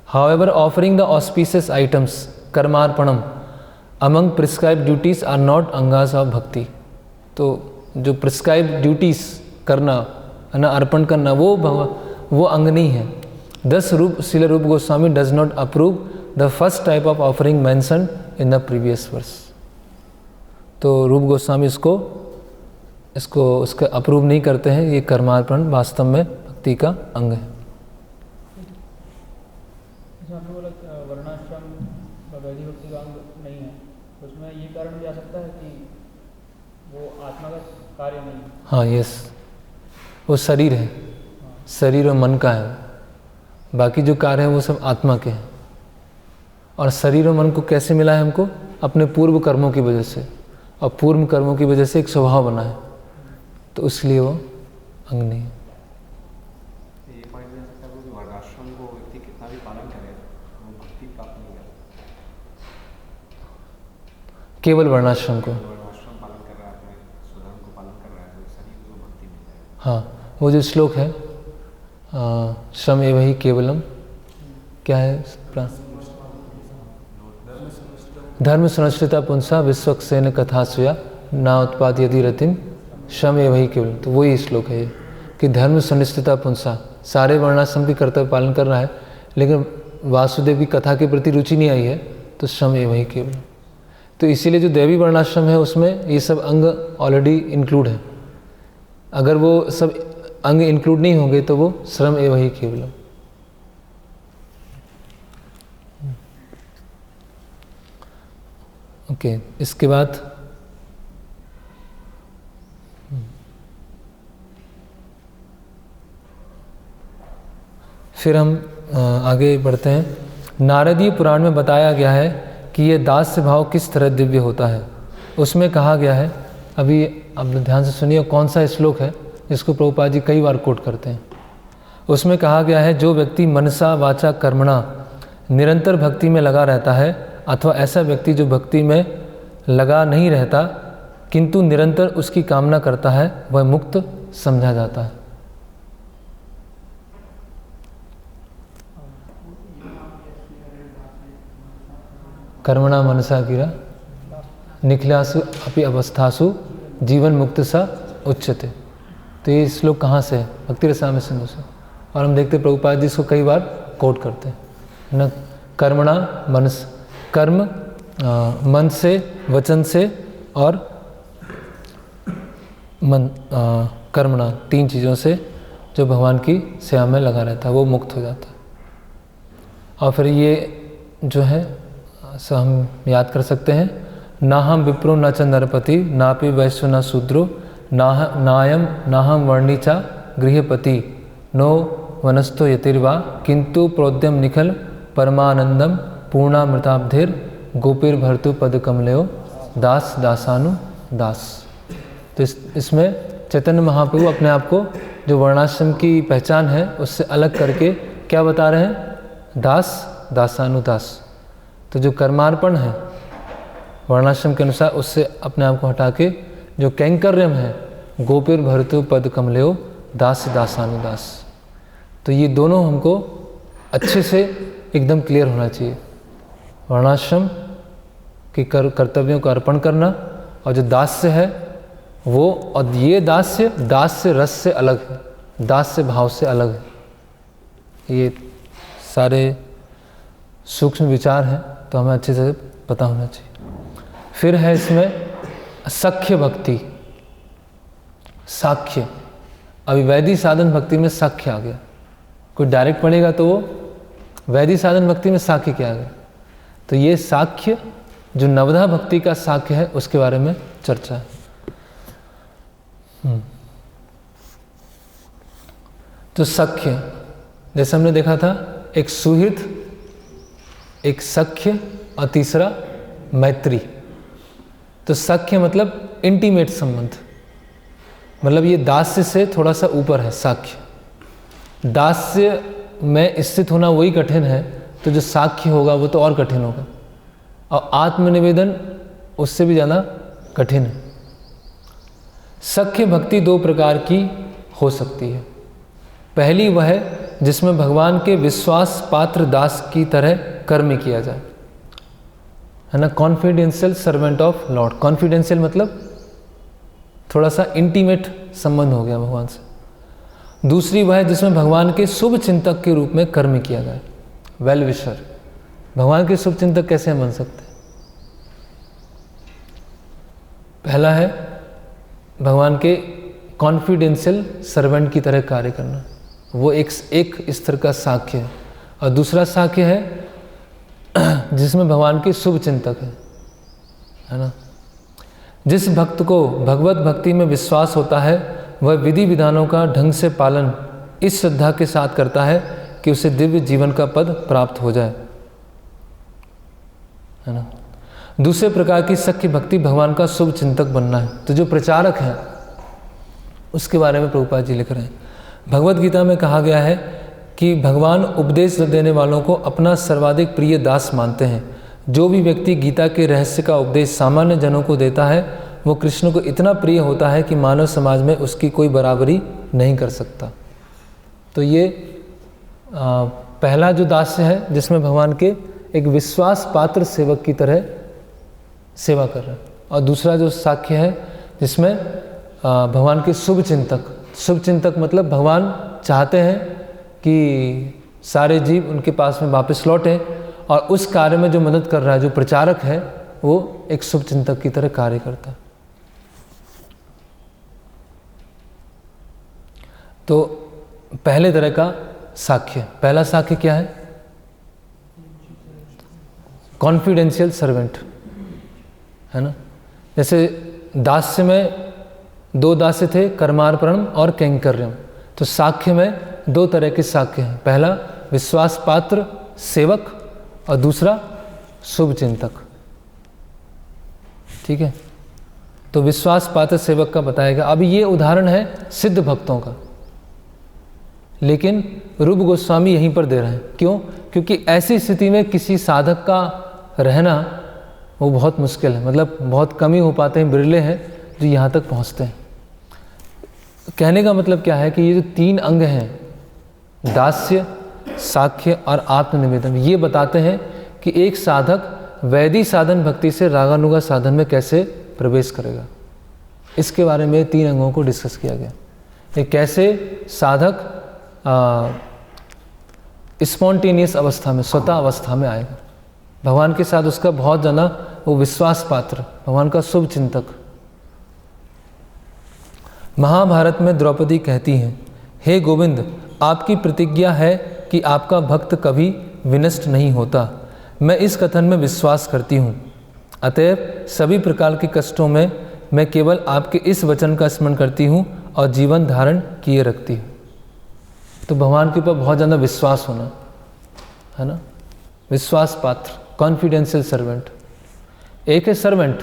However offering the auspicious items कर्मार्पणम among prescribe duties are not अंगास ऑफ भक्ति। तो जो प्रिस्क्राइब ड्यूटीज करना है ना, अर्पण करना, वो अंग नहीं है। Thus Srila Rupa Goswami does not approve the first type of offering mention in the previous verse. तो रूप गोस्वामी इसको उसका अप्रूव नहीं करते हैं। ये कर्मार्पण वास्तव में भक्ति का अंग है। वर्णाश्रम वैदिक भक्ति का अंग नहीं है, उसमें ये कारण भी आ सकता है कि वो आत्मा का कार्य नहीं है। हाँ, यस, वो शरीर है, शरीर और मन का है। बाकी जो कार्य है वो सब आत्मा के हैं। और शरीर और मन को कैसे मिला है हमको? अपने पूर्व कर्मों की वजह से, और पूर्व कर्मों की वजह से एक स्वभाव बना है, तो इसलिए वो अंग नहीं है। ये पॉइंट भी आ सकता है कि वर्णाश्रम को व्यक्ति कितना भी पालन करे वो भक्ति प्राप्त नहीं करता। केवल वर्णाश्रम को, वर्णाश्रम पालन कर रहा है, अपने स्वधर्म को पालन कर रहा है, तो शरीर को भक्ति मिल जाएगी। हाँ, वो जो श्लोक है श्रम एव हि केवलम, क्या है? धर्म सुनिश्चिता पुंसा विश्वक्सेन कथा सुया ना उत्पाद यदि रतिम श्रम एव हि केवलम। तो वही श्लोक है ये कि धर्म सुनिश्चिता पुंसा, सारे वर्णाश्रम की कर्तव्य पालन कर रहा है, लेकिन वासुदेव की कथा के प्रति रुचि नहीं आई है, तो श्रम एव हि केवलम। तो इसीलिए जो दैवी वर्णाश्रम है उसमें ये सब अंग ऑलरेडी इंक्लूड है। अगर वो सब अंग इंक्लूड नहीं होंगे तो वो श्रम एव हि केवलम। ओके, इसके बाद फिर हम आगे बढ़ते हैं। नारदीय पुराण में बताया गया है कि ये दास्य भाव किस तरह दिव्य होता है। उसमें कहा गया है, अभी आप ध्यान से सुनिए कौन सा श्लोक है जिसको प्रभुपाद जी कई बार कोट करते हैं। उसमें कहा गया है, जो व्यक्ति मनसा वाचा कर्मणा निरंतर भक्ति में लगा रहता है, अथवा ऐसा व्यक्ति जो भक्ति में लगा नहीं रहता किंतु निरंतर उसकी कामना करता है, वह मुक्त समझा जाता है। कर्मणा मनसा गिरा निखिलासु अपि अवस्थासु जीवन मुक्त सा उच्यते। तो ये श्लोक कहाँ से है? भक्ति रसामृत सिंधु से। और हम देखते प्रभुपाद जी इसको कई बार कोट करते हैं न। कर्मणा मनस, कर्म मन से, वचन से और मन कर्मणा, तीन चीज़ों से जो भगवान की सेवा में लगा रहता है वो मुक्त हो जाता है। और फिर ये जो है सब हम याद कर सकते हैं, ना हम विप्रो न च नरपति नापि वैश्य न शूद्रो नायम नाहम वर्णिचा गृहपति नो वनस्तो यतिर्वा किंतु प्रोद्यम निखल परमानंदम पूर्णामृताब्धिर गोपीर भर्तु पद कमलयो दास दासानु दास। तो इसमें चैतन्य महाप्रभु अपने आप को जो वर्णाश्रम की पहचान है उससे अलग करके क्या बता रहे हैं? दास दासानु दास। तो जो कर्मार्पण है वर्णाश्रम के अनुसार उससे अपने आप को हटा के जो कैंकर्यम है गोपीर भर्तु पद कमलयो दास दासानुदास। तो ये दोनों हमको अच्छे से एकदम क्लियर होना चाहिए। वर्णाश्रम के कर्तव्यों को अर्पण करना, और जो दास्य है वो, और ये दास्य रस से अलग है, दास्य भाव से अलग है। ये सारे सूक्ष्म विचार हैं तो हमें अच्छे से पता होना चाहिए। फिर है इसमें सख्य भक्ति, साख्य। अभी वैदिक साधन भक्ति में साख्य आ गया। कोई डायरेक्ट पढ़ेगा तो वो वैदिक साधन भक्ति में साख्य क्या आ गया। तो ये साख्य जो नवधा भक्ति का साख्य है उसके बारे में चर्चा है। तो सख्य जैसे हमने देखा था एक सुहृद, एक सख्य और तीसरा मैत्री। तो सख्य मतलब इंटीमेट संबंध, मतलब ये दास्य से थोड़ा सा ऊपर है साख्य। दास्य में स्थित होना वही कठिन है, तो जो साख्य होगा वो तो और कठिन होगा, और आत्मनिवेदन उससे भी ज़्यादा कठिन है। सख्य भक्ति दो प्रकार की हो सकती है। पहली वह है जिसमें भगवान के विश्वास पात्र दास की तरह कर्म किया जाए, है ना, confidential servant of Lord. Confidential मतलब थोड़ा सा इंटीमेट संबंध हो गया भगवान से। दूसरी वह है जिसमें भगवान के शुभ चिंतक के रूप में कर्म किया जाए, वेल विशर। भगवान के शुभ चिंतक कैसे हम बन सकते हैं? पहला है भगवान के कॉन्फिडेंशियल सर्वेंट की तरह कार्य करना, वो एक स्तर का साख्य है। और दूसरा साख्य है जिसमें भगवान के शुभ चिंतक है ना। जिस भक्त को भगवत भक्ति में विश्वास होता है वह विधि विधानों का ढंग से पालन इस श्रद्धा के साथ करता है कि उसे दिव्य जीवन का पद प्राप्त हो जाए, है ना। दूसरे प्रकार की सख्य भक्ति भगवान का शुभ चिंतक बनना है। तो जो प्रचारक हैं उसके बारे में प्रभुपाद जी लिख रहे हैं। भगवत गीता में कहा गया है कि भगवान उपदेश देने वालों को अपना सर्वाधिक प्रिय दास मानते हैं। जो भी व्यक्ति गीता के रहस्य का उपदेश सामान्य जनों को देता है वो कृष्ण को इतना प्रिय होता है कि मानव समाज में उसकी कोई बराबरी नहीं कर सकता। तो ये पहला जो दास्य है जिसमें भगवान के एक विश्वास पात्र सेवक की तरह सेवा कर रहे हैं, और दूसरा जो साख्य है जिसमें भगवान के शुभ चिंतक। शुभ चिंतक मतलब भगवान चाहते हैं कि सारे जीव उनके पास में वापस लौटें, और उस कार्य में जो मदद कर रहा है, जो प्रचारक है, वो एक शुभ चिंतक की तरह कार्य करता है। तो पहले तरह का साख्य, पहला साख्य क्या है? कॉन्फिडेंशियल सर्वेंट, है ना। जैसे दास्य में दो दास्य थे, कर्मार्पणम और कैंकर्यम। तो साख्य में दो तरह के साख्य हैं, पहला विश्वास पात्र सेवक और दूसरा शुभ चिंतक। ठीक है, तो विश्वास पात्र सेवक का बताएगा। अब ये उदाहरण है सिद्ध भक्तों का, लेकिन रूप गोस्वामी यहीं पर दे रहे हैं। क्यों? क्योंकि ऐसी स्थिति में किसी साधक का रहना वो बहुत मुश्किल है, मतलब बहुत कम ही हो पाते हैं, बिरले हैं जो यहाँ तक पहुँचते हैं। कहने का मतलब क्या है कि ये जो तीन अंग हैं, दास्य, साख्य और आत्मनिवेदन, ये बताते हैं कि एक साधक वैदिक साधन भक्ति से रागानुगा साधन में कैसे प्रवेश करेगा। इसके बारे में तीन अंगों को डिस्कस किया गया। ये कैसे साधक स्पॉन्टेनियस अवस्था में, स्वतः अवस्था में आएगा, भगवान के साथ उसका बहुत ज़्यादा वो विश्वास पात्र, भगवान का शुभ चिंतक। महाभारत में द्रौपदी कहती हैं, हे गोविंद, आपकी प्रतिज्ञा है कि आपका भक्त कभी विनष्ट नहीं होता। मैं इस कथन में विश्वास करती हूँ, अतएव सभी प्रकार के कष्टों में मैं केवल आपके इस वचन का स्मरण करती हूँ और जीवन धारण किए रखती हूँ। तो भगवान के ऊपर बहुत ज़्यादा विश्वास होना, है ना, विश्वास पात्र, कॉन्फिडेंशियल सर्वेंट। एक है सर्वेंट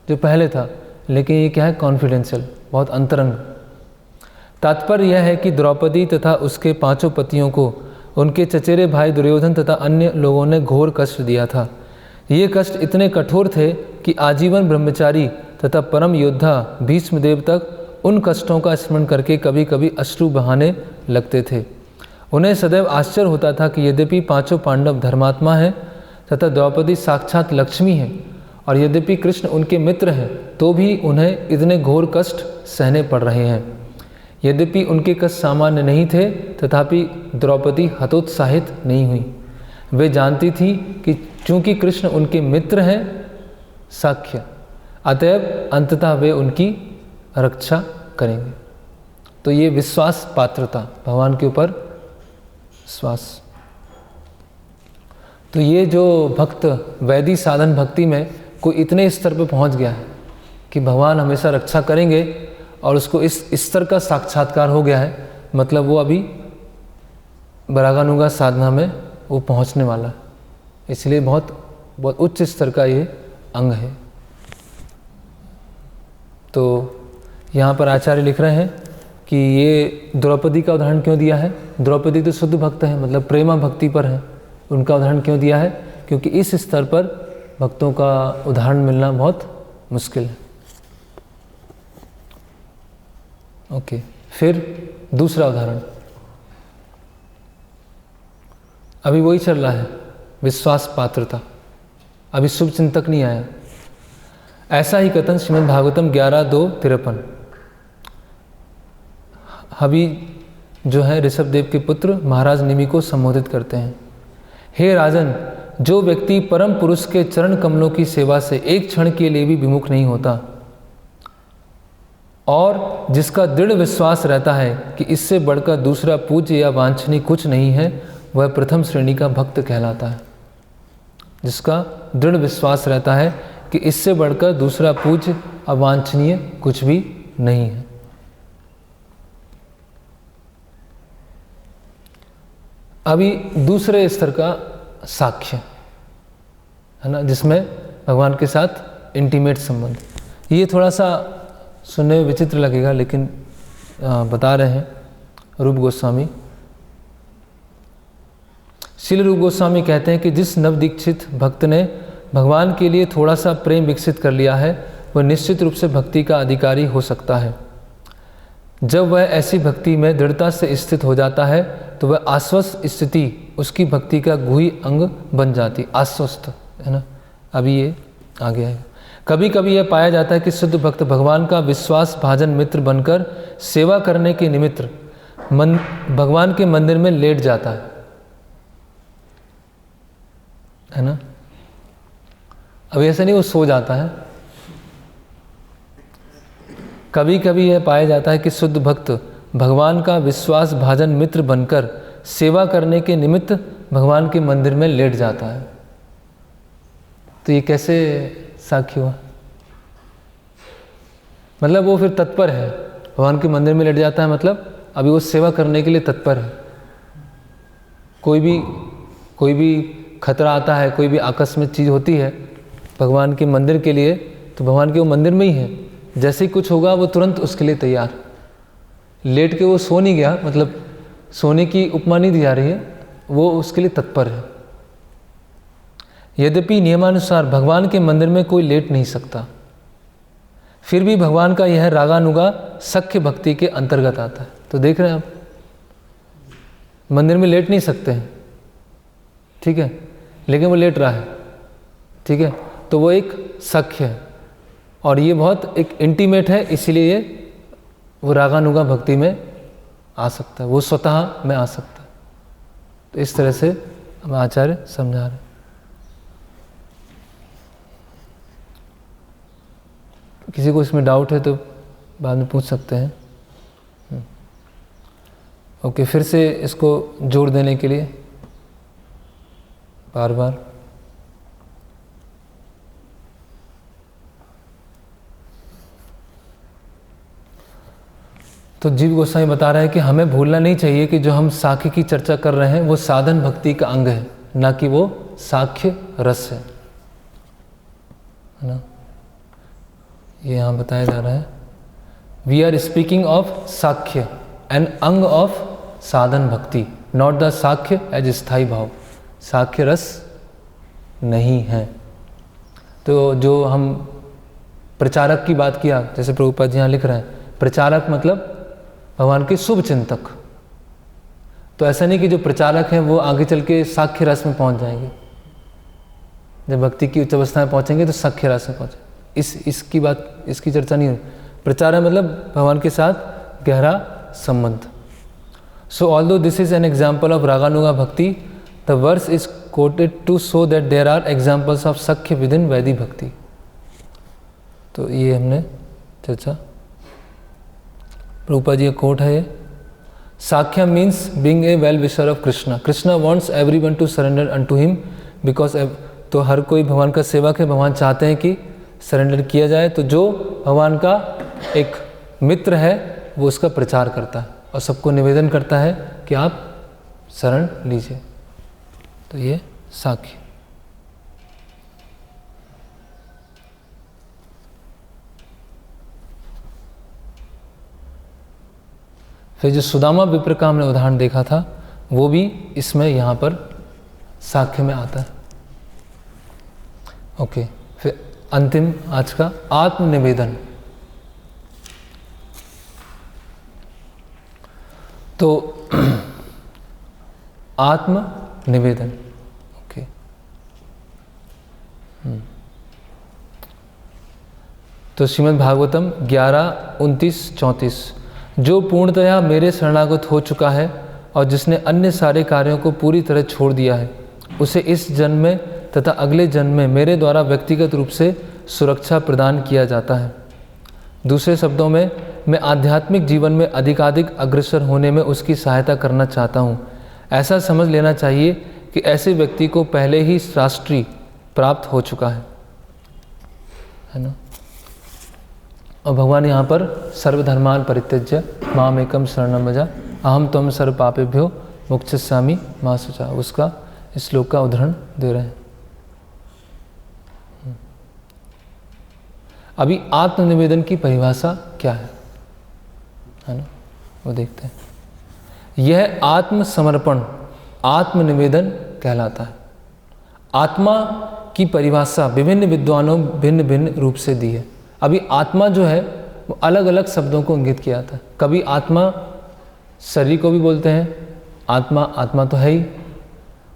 जो पहले था, लेकिन ये क्या है? कॉन्फिडेंशियल, बहुत अंतरंग। तात्पर्य यह है कि द्रौपदी तथा उसके पांचों पतियों को उनके चचेरे भाई दुर्योधन तथा अन्य लोगों ने घोर कष्ट दिया था। ये कष्ट इतने कठोर थे कि आजीवन ब्रह्मचारी तथा परम योद्धा भीष्मदेव तक उन कष्टों का स्मरण करके कभी कभी अश्रु बहाने लगते थे। उन्हें सदैव आश्चर्य होता था कि यद्यपि पांचों पांडव धर्मात्मा हैं तथा द्रौपदी साक्षात लक्ष्मी हैं, और यद्यपि कृष्ण उनके मित्र हैं, तो भी उन्हें इतने घोर कष्ट सहने पड़ रहे हैं। यद्यपि उनके कष्ट सामान्य नहीं थे, तथापि द्रौपदी हतोत्साहित नहीं हुई। वे जानती थी कि चूंकि कृष्ण उनके मित्र हैं, साख्य, अतएव अंततः वे उनकी रक्षा करेंगे। तो ये विश्वास पात्रता, भगवान के ऊपर विश्वास। तो ये जो भक्त वैदिक साधन भक्ति में कोई इतने स्तर पर पहुंच गया है कि भगवान हमेशा रक्षा करेंगे और उसको इस स्तर का साक्षात्कार हो गया है, मतलब वो अभी रागानुगा साधना में वो पहुंचने वाला है। इसलिए बहुत बहुत उच्च स्तर का ये अंग है। तो यहाँ पर आचार्य लिख रहे हैं कि ये द्रौपदी का उदाहरण क्यों दिया है। द्रौपदी तो शुद्ध भक्त है, मतलब प्रेमा भक्ति पर है, उनका उदाहरण क्यों दिया है, क्योंकि इस स्तर पर भक्तों का उदाहरण मिलना बहुत मुश्किल है। ओके, फिर दूसरा उदाहरण अभी वही चल रहा है, विश्वास पात्रता। अभी शुभ चिंतक नहीं आया। ऐसा ही कथन श्रीमद् भागवतम 11:2-53। अभी जो है ऋषभदेव के पुत्र महाराज निमि को संबोधित करते हैं। हे राजन, जो व्यक्ति परम पुरुष के चरण कमलों की सेवा से एक क्षण के लिए भी विमुख नहीं होता और जिसका दृढ़ विश्वास रहता है कि इससे बढ़कर दूसरा पूज्य या वांछनीय कुछ नहीं है, वह प्रथम श्रेणी का भक्त कहलाता है। जिसका दृढ़ विश्वास रहता है कि इससे बढ़कर दूसरा पूज्य अवांछनीय कुछ भी नहीं है। अभी दूसरे स्तर का साक्ष्य है ना, जिसमें भगवान के साथ इंटीमेट संबंध। ये थोड़ा सा सुनने में विचित्र लगेगा, लेकिन बता रहे हैं रूप गोस्वामी। श्रील रूप गोस्वामी कहते हैं कि जिस नवदीक्षित भक्त ने भगवान के लिए थोड़ा सा प्रेम विकसित कर लिया है, वह निश्चित रूप से भक्ति का अधिकारी हो सकता है। जब वह ऐसी भक्ति में दृढ़ता से स्थित हो जाता है तो वह आश्वस्त स्थिति उसकी भक्ति का गुही अंग बन जाती। आश्वस्त है ना, अभी ये आ गया है। कभी कभी यह पाया जाता है कि शुद्ध भक्त भगवान का विश्वास भाजन मित्र बनकर सेवा करने के निमित्त भगवान के मंदिर में लेट जाता है ना। अब ऐसा नहीं वो सो जाता है। कभी कभी यह पाया जाता है कि शुद्ध भक्त भगवान का विश्वास भाजन मित्र बनकर सेवा करने के निमित्त भगवान के मंदिर में लेट जाता है। तो ये कैसे साक्ष्य हुआ? मतलब वो फिर तत्पर है, भगवान के मंदिर में लेट जाता है, मतलब अभी वो सेवा करने के लिए तत्पर है। कोई भी खतरा आता है, कोई भी आकस्मिक चीज़ होती है भगवान के मंदिर के लिए, तो भगवान के वो मंदिर में ही है। जैसे ही कुछ होगा वो तुरंत उसके लिए तैयार। लेट के वो सो नहीं गया, मतलब सोने की उपमा नहीं दी जा रही है, वो उसके लिए तत्पर है। यद्यपि नियमानुसार भगवान के मंदिर में कोई लेट नहीं सकता, फिर भी भगवान का यह रागानुगा सख्य भक्ति के अंतर्गत आता है। तो देख रहे हैं आप, मंदिर में लेट नहीं सकते हैं, ठीक है, लेकिन वो लेट रहा है, ठीक है, तो वो एक सख्य है और ये बहुत एक इंटीमेट है, इसीलिए ये वो रागानुगा भक्ति में आ सकता है, वो स्वतः में आ सकता है। तो इस तरह से हम आचार्य समझा रहे हैं। किसी को इसमें डाउट है तो बाद में पूछ सकते हैं। ओके, फिर से इसको जोड़ देने के लिए बार बार तो जीव गोस्वामी बता रहा है कि हमें भूलना नहीं चाहिए कि जो हम साख्य की चर्चा कर रहे हैं वो साधन भक्ति का अंग है, ना कि वो साख्य रस है ना। ये यहाँ बताया जा रहा है, we are speaking of sakhya, an anga of sadhana bhakti, not the साख्य as स्थायी भाव। साख्य रस नहीं है। तो जो हम प्रचारक की बात किया, जैसे प्रभुपाद जी यहाँ लिख रहे हैं, प्रचारक मतलब भगवान के शुभ चिंतक। तो ऐसा नहीं कि जो प्रचारक हैं वो आगे चल के साख्य रस में पहुंच जाएंगे। जब भक्ति की उच्च अवस्था में पहुंचेंगे तो साख्य रस में पहुंचे। इसकी चर्चा नहीं हुई। प्रचारक मतलब भगवान के साथ गहरा संबंध। So although this is an example of raganuga bhakti, the verse is quoted to show that there are examples of sakhya within vaidik bhakti. तो ये हमने चर्चा। प्रभुपाद जी का कोट है ये, sakhya means being a well wisher of Krishna. Krishna wants everyone to surrender unto him because, तो हर कोई भगवान का सेवक है, भगवान चाहते हैं कि सरेंडर किया जाए। तो जो भगवान का एक मित्र है वो उसका प्रचार करता है और सबको निवेदन करता है कि आप शरण लीजिए। तो ये साख्य। फिर जो सुदामा विप्र का हमने उदाहरण देखा था वो भी इसमें यहाँ पर साख्य में आता है। ओके, फिर अंतिम आज का आत्मनिवेदन। तो आत्मनिवेदन, ओके। तो श्रीमद् भागवतम 11:29-34, जो पूर्णतया मेरे शरणागत हो चुका है और जिसने अन्य सारे कार्यों को पूरी तरह छोड़ दिया है, उसे इस जन्म में तथा अगले जन्म में मेरे द्वारा व्यक्तिगत रूप से सुरक्षा प्रदान किया जाता है। दूसरे शब्दों में, मैं आध्यात्मिक जीवन में अधिकाधिक अग्रसर होने में उसकी सहायता करना चाहता हूँ। ऐसा समझ लेना चाहिए कि ऐसे व्यक्ति को पहले ही राष्ट्रीय प्राप्त हो चुका है ना। और भगवान यहाँ पर सर्वधर्मान परित्यज्य माम एकम शरणम व्रज अहम त्वं सर्व पापेभ्यो मोक्षयिष्यामि मा शुचा, उसका इस श्लोक का उदाहरण दे रहे हैं। अभी आत्मनिवेदन की परिभाषा क्या है ना, वो देखते हैं। यह आत्मसमर्पण आत्मनिवेदन कहलाता है। आत्मा की परिभाषा विभिन्न विद्वानों भिन्न भिन्न रूप से दी है। अभी आत्मा जो है वो अलग अलग शब्दों को इंगित किया जाता है। कभी आत्मा शरीर को भी बोलते हैं, आत्मा तो है ही।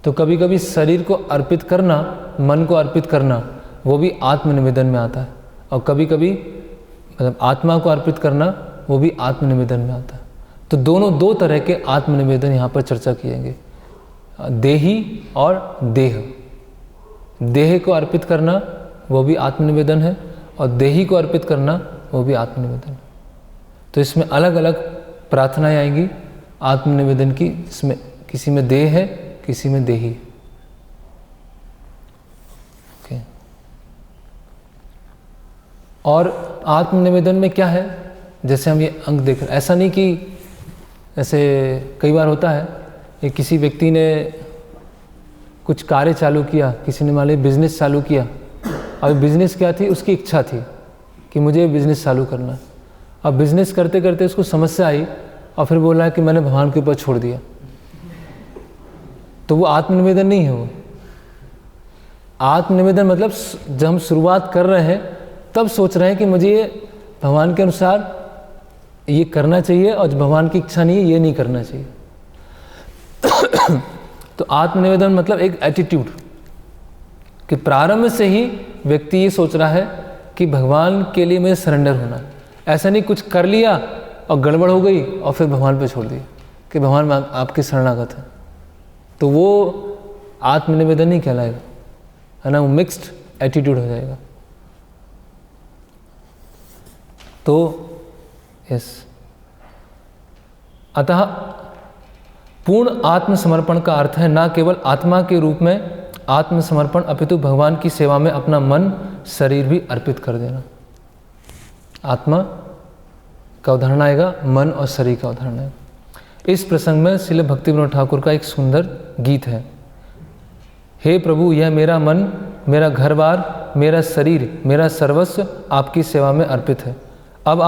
तो कभी कभी शरीर को अर्पित करना, मन को अर्पित करना, वो भी आत्मनिवेदन में आता है। और कभी कभी मतलब आत्मा को अर्पित करना, वो भी आत्मनिवेदन में आता है। तो दोनों दो तरह के आत्मनिवेदन यहाँ पर चर्चा किएंगे, देही और देह। देह को अर्पित करना वो भी आत्मनिवेदन है, और देही को अर्पित करना वो भी आत्मनिवेदन है। तो इसमें अलग अलग प्रार्थनाएं आएंगी आत्मनिवेदन की। इसमें किसी में देह है, किसी में देही है। ओके। और आत्मनिवेदन में क्या है, जैसे हम ये अंग देख रहे हैं, ऐसा नहीं कि ऐसे कई बार होता है कि किसी व्यक्ति ने कुछ कार्य चालू किया, किसी ने मान लीजिए बिजनेस चालू किया। अब बिजनेस क्या थी, उसकी इच्छा थी कि मुझे बिजनेस चालू करना है। अब बिजनेस करते करते उसको समस्या आई और फिर बोला कि मैंने भगवान के ऊपर छोड़ दिया। तो वो आत्मनिवेदन नहीं है। वो आत्मनिवेदन मतलब जब हम शुरुआत कर रहे हैं तब सोच रहे हैं कि मुझे ये भगवान के अनुसार ये करना चाहिए, और जो भगवान की इच्छा नहीं है ये नहीं करना चाहिए। तो आत्मनिवेदन मतलब एक एटीट्यूड कि प्रारंभ से ही व्यक्ति ये सोच रहा है कि भगवान के लिए मुझे सरेंडर होना है। ऐसा नहीं कुछ कर लिया और गड़बड़ हो गई और फिर भगवान पे छोड़ दिया कि भगवान आपके शरणागत है। तो वो आत्मनिवेदन नहीं कहलाएगा, है ना, वो मिक्स्ड एटीट्यूड हो जाएगा। तो यस, अतः पूर्ण आत्मसमर्पण का अर्थ है न केवल आत्मा के रूप में आत्मसमर्पण, अपितु भगवान की सेवा में अपना मन शरीर भी अर्पित कर देना। आत्मा का उदाहरण आएगा, मन और शरीर का उदाहरण आएगा। इस प्रसंग में श्रील भक्तिविनोद ठाकुर का एक सुंदर गीत है। हे प्रभु, यह मेरा मन, मेरा घर बार, मेरा शरीर, मेरा सर्वस्व आपकी सेवा में अर्पित है। अब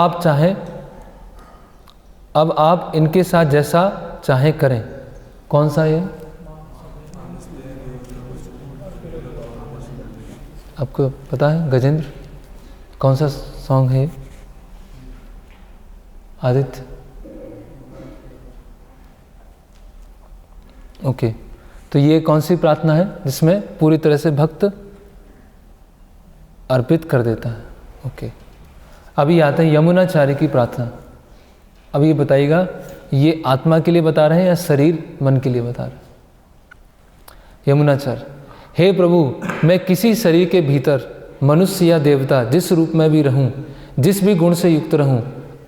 आप इनके साथ जैसा चाहे करें। कौन सा ये आपको पता है गजेंद्र, कौन सा सॉन्ग है? आदित्य, ओके। तो ये कौन सी प्रार्थना है जिसमें पूरी तरह से भक्त अर्पित कर देता है? ओके। अभी आता है यमुनाचार्य की प्रार्थना। अब ये बताइएगा, ये आत्मा के लिए बता रहे हैं या शरीर मन के लिए बता रहे हैं? यमुनाचार्य, हे प्रभु, मैं किसी शरीर के भीतर मनुष्य या देवता जिस रूप में भी रहूं, जिस भी गुण से युक्त रहूं,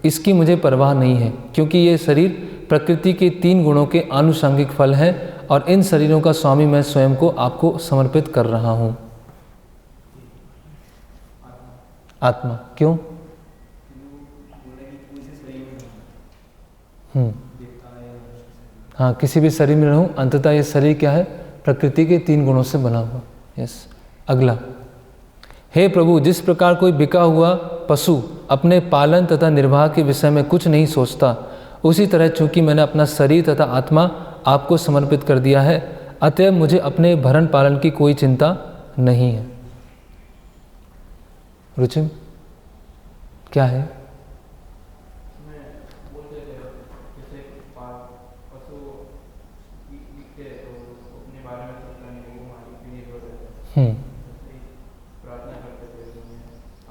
इसकी मुझे परवाह नहीं है, क्योंकि ये शरीर प्रकृति के 3 गुणों के आनुषंगिक फल हैं और इन शरीरों का स्वामी मैं स्वयं को आपको समर्पित कर रहा हूं। आत्मा क्यों? हाँ, किसी भी शरीर में रहूँ, अंततः ये शरीर क्या है? प्रकृति के 3 गुणों से बना हुआ। यस। अगला, हे प्रभु, जिस प्रकार कोई बिका हुआ पशु अपने पालन तथा निर्वाह के विषय में कुछ नहीं सोचता, उसी तरह चूंकि मैंने अपना शरीर तथा आत्मा आपको समर्पित कर दिया है, अतएव मुझे अपने भरण पालन की कोई चिंता नहीं है। रुचिम, क्या है?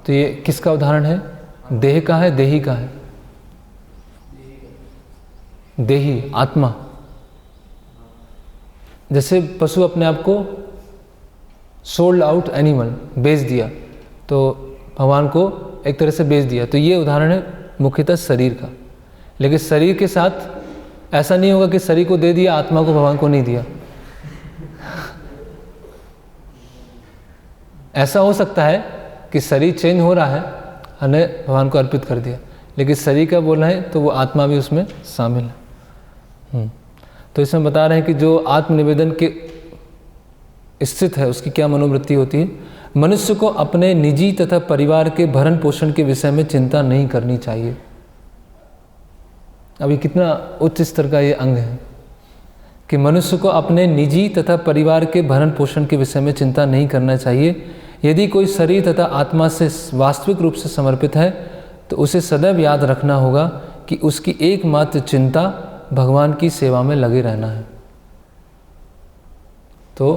तो ये किसका उदाहरण है? देह का है, देही का है? देही, आत्मा। जैसे पशु अपने आप को सोल्ड आउट एनिमल, बेच दिया, तो भगवान को एक तरह से बेच दिया, तो ये उदाहरण है मुख्यतः शरीर का। लेकिन शरीर के साथ ऐसा नहीं होगा कि शरीर को दे दिया, आत्मा को भगवान को नहीं दिया। ऐसा हो सकता है कि शरीर चेंज हो रहा है, हमने भगवान को अर्पित कर दिया, लेकिन शरीर का बोलना है तो वो आत्मा भी उसमें शामिल है। तो इसमें बता रहे हैं कि जो आत्मनिवेदन के स्थित है उसकी क्या मनोवृत्ति होती है। मनुष्य को अपने निजी तथा परिवार के भरण पोषण के विषय में चिंता नहीं करनी चाहिए। अभी कितना उच्च स्तर का ये अंग है कि मनुष्य को अपने निजी तथा परिवार के भरण पोषण के विषय में चिंता नहीं करना चाहिए। यदि कोई शरीर तथा आत्मा से वास्तविक रूप से समर्पित है तो उसे सदैव याद रखना होगा कि उसकी एकमात्र चिंता भगवान की सेवा में लगे रहना है। तो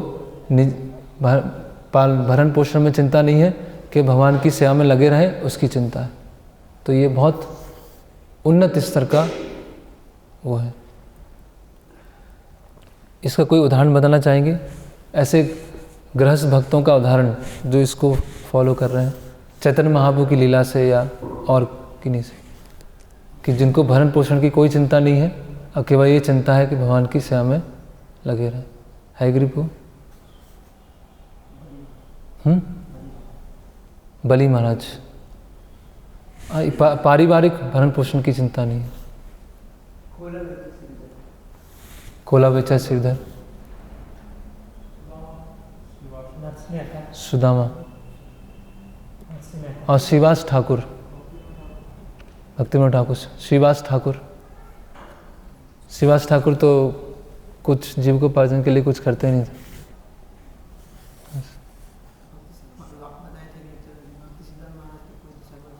भरण पोषण में चिंता नहीं है कि भगवान की सेवा में लगे रहे, उसकी चिंता है। तो ये बहुत उन्नत स्तर का वो है। इसका कोई उदाहरण बताना चाहेंगे? ऐसे गृहस्थ भक्तों का उदाहरण जो इसको फॉलो कर रहे हैं, चैतन्य महाप्रभु की लीला से या और किन्हीं से, कि जिनको भरण पोषण की कोई चिंता नहीं है और केवल ये चिंता है कि भगवान की सेवा में लगे रहें। है गरीब बली महाराज, पारिवारिक भरण पोषण की चिंता नहीं है। कोला बेचा सिरधर, सुदामा और श्रीवास ठाकुर, भक्तिमोहन ठाकुर, श्रीवास ठाकुर। श्रीवास ठाकुर तो कुछ जीविकोपार्जन के लिए कुछ करते नहीं थे।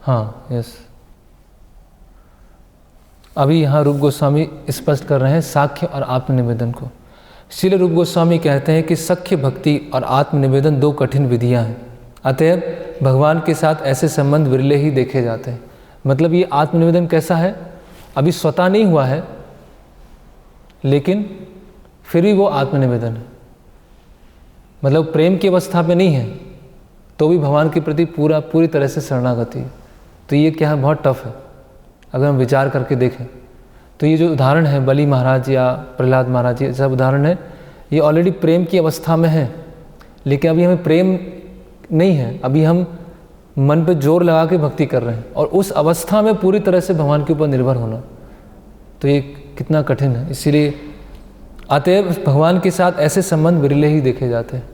हाँ, यस। अभी यहाँ रूप गोस्वामी स्पष्ट कर रहे हैं साख्य और आत्मनिवेदन को। श्रील रूप गोस्वामी कहते हैं कि सख्य भक्ति और आत्मनिवेदन 2 कठिन विधियाँ हैं, अतएव भगवान के साथ ऐसे संबंध विरले ही देखे जाते हैं। मतलब ये आत्मनिवेदन कैसा है? अभी स्वतः नहीं हुआ है, लेकिन फिर भी वो आत्मनिवेदन है। मतलब प्रेम की अवस्था में नहीं है तो भी भगवान के प्रति पूरी तरह से शरणागति है। तो ये क्या है? बहुत टफ है। अगर हम विचार करके देखें तो ये जो उदाहरण है बलि महाराज या प्रहलाद महाराज, ये सब उदाहरण है, ये ऑलरेडी प्रेम की अवस्था में है, लेकिन अभी हमें प्रेम नहीं है, अभी हम मन पे जोर लगा के भक्ति कर रहे हैं और उस अवस्था में पूरी तरह से भगवान के ऊपर निर्भर होना, तो ये कितना कठिन है। इसीलिए अतएव भगवान के साथ ऐसे संबंध विरले ही देखे जाते हैं।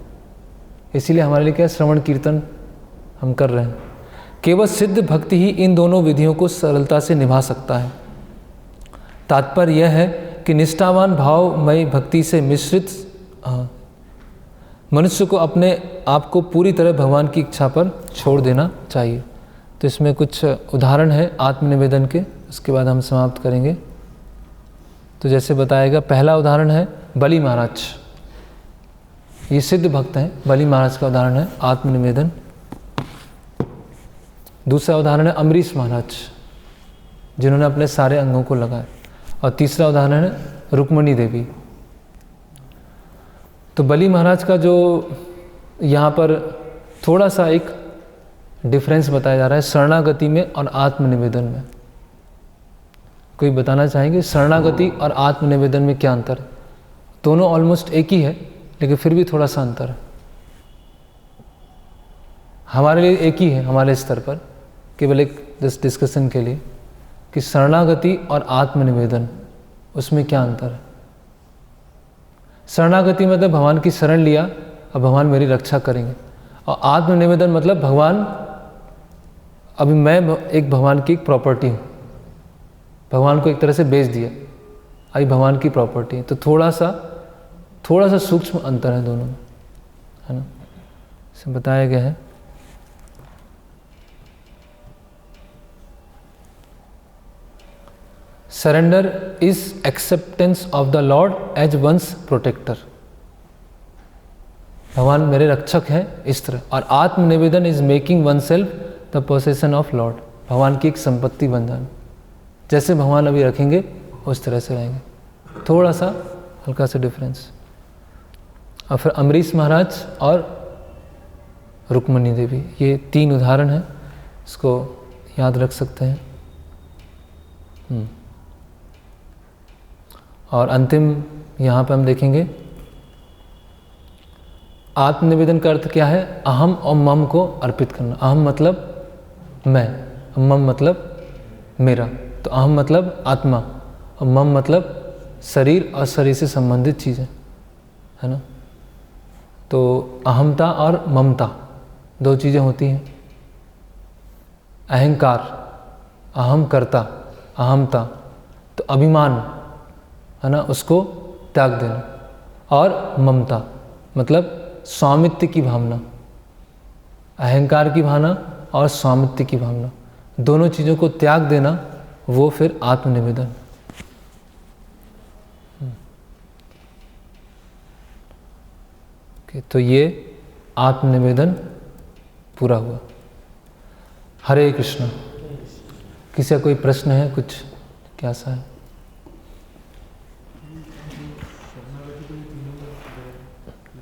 इसीलिए हमारे लिए क्या श्रवण कीर्तन हम कर रहे हैं। केवल सिद्ध भक्ति ही इन दोनों विधियों को सरलता से निभा सकता है। तात्पर्य यह है कि निष्ठावान भावमयी भक्ति से मिश्रित मनुष्य को अपने आप को पूरी तरह भगवान की इच्छा पर छोड़ देना चाहिए। तो इसमें कुछ उदाहरण है आत्मनिवेदन के, उसके बाद हम समाप्त करेंगे। तो जैसे बताएगा, पहला उदाहरण है बलि महाराज, ये सिद्ध भक्त हैं। बलि महाराज का उदाहरण है आत्मनिवेदन। दूसरा उदाहरण है अम्बरीश महाराज, जिन्होंने अपने सारे अंगों को लगाया। और तीसरा उदाहरण है रुक्मणी देवी। तो बलि महाराज का जो यहाँ पर थोड़ा सा एक डिफरेंस बताया जा रहा है शरणागति में और आत्मनिवेदन में। कोई बताना चाहेंगे शरणागति और आत्मनिवेदन में क्या अंतर है? दोनों ऑलमोस्ट एक ही है, लेकिन फिर भी थोड़ा सा अंतर है। हमारे लिए एक ही है हमारे स्तर पर, केवल एक डिस्कशन के लिए, कि शरणागति और आत्मनिवेदन उसमें क्या अंतर है। शरणागति मतलब भगवान की शरण लिया और भगवान मेरी रक्षा करेंगे। और आत्मनिवेदन मतलब भगवान, अभी मैं एक भगवान की एक प्रॉपर्टी हूँ, भगवान को एक तरह से बेच दिया, अभी भगवान की प्रॉपर्टी है। तो थोड़ा सा सूक्ष्म अंतर है दोनों में, है ना, इसे बताया गया है। Surrender is acceptance of the lord as one's protector, भगवान मेरे रक्षक हैं इस तरह। और atmanivedan is making oneself the possession of lord, भगवान की एक संपत्ति बन जाना, जैसे भगवान अभी रखेंगे उस तरह से रहेंगे। थोड़ा सा हल्का सा डिफरेंस। और फिर अमरीश महाराज और रुक्मणी देवी, ये 3 उदाहरण हैं, इसको याद रख सकते हैं। और अंतिम यहाँ पे हम देखेंगे आत्मनिवेदन का अर्थ क्या है, अहम और मम को अर्पित करना। अहम मतलब मैं, मम मतलब मेरा। तो अहम मतलब आत्मा और मम मतलब शरीर और शरीर से संबंधित चीज़ें, है ना। तो अहमता और ममता 2 चीज़ें होती हैं। अहंकार, अहम करता, अहमता, तो अभिमान, है ना, उसको त्याग देना। और ममता मतलब स्वामित्व की भावना, अहंकार की भावना और स्वामित्व की भावना, दोनों चीज़ों को त्याग देना, वो फिर आत्मनिवेदन। तो ये आत्मनिवेदन पूरा हुआ। हरे कृष्ण। किसी का कोई प्रश्न है, कुछ क्या सा है?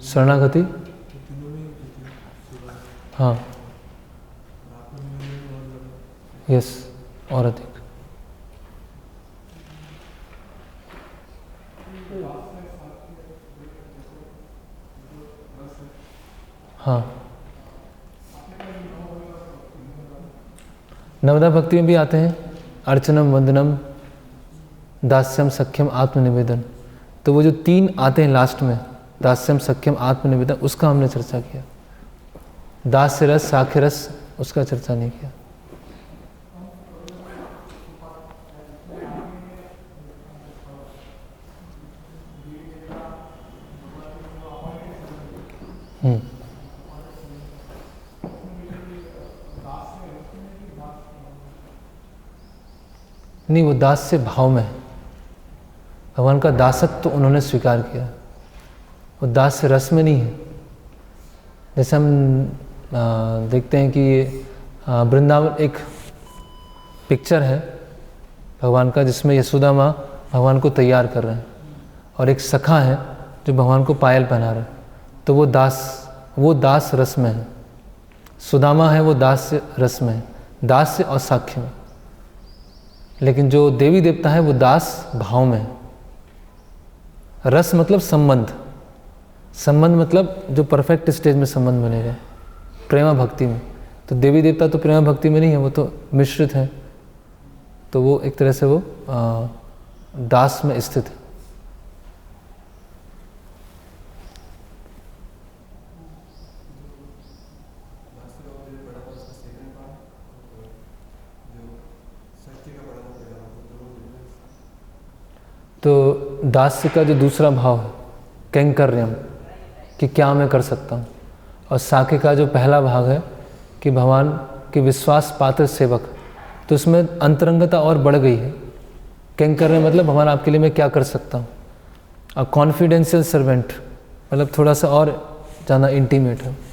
शरणागति, हाँ, यस, और अधिक। हाँ, नवदा भक्ति में भी आते हैं, अर्चनम, वंदनम, दास्यम, सख्यम, आत्मनिवेदन। तो वो जो 3 आते हैं लास्ट में, दास्यम, सख्यम, आत्मनिवेदन, उसका हमने चर्चा किया। दास्य रस, साख्य रस, उसका चर्चा नहीं किया। नहीं, वो दास्य भाव में है, भगवान का दासत्व तो उन्होंने स्वीकार किया, वो दास्य रस में नहीं है। जैसे हम देखते हैं कि वृंदावन एक पिक्चर है भगवान का, जिसमें यशोदा माँ भगवान को तैयार कर रहे हैं और एक सखा है जो भगवान को पायल पहना रहा है। तो वो दास रस में है। सुदामा है, वो दास्य रस में है, दास्य और साख्य में। लेकिन जो देवी देवता है वो दास भाव में है। रस मतलब संबंध, संबंध मतलब जो परफेक्ट स्टेज में संबंध बनेगा प्रेमा भक्ति में। तो देवी देवता तो प्रेमा भक्ति में नहीं है, वो तो मिश्रित है। तो वो एक तरह से वो दास में स्थित है। तो दास्य का जो दूसरा भाव है कैंकर्यम, कि क्या मैं कर सकता हूँ, और साखे का जो पहला भाग है कि भगवान के विश्वास पात्र सेवक, तो उसमें अंतरंगता और बढ़ गई है। कैंकर्य मतलब भगवान आपके लिए मैं क्या कर सकता हूँ, और कॉन्फिडेंशियल सर्वेंट मतलब थोड़ा सा और ज़्यादा इंटीमेट है।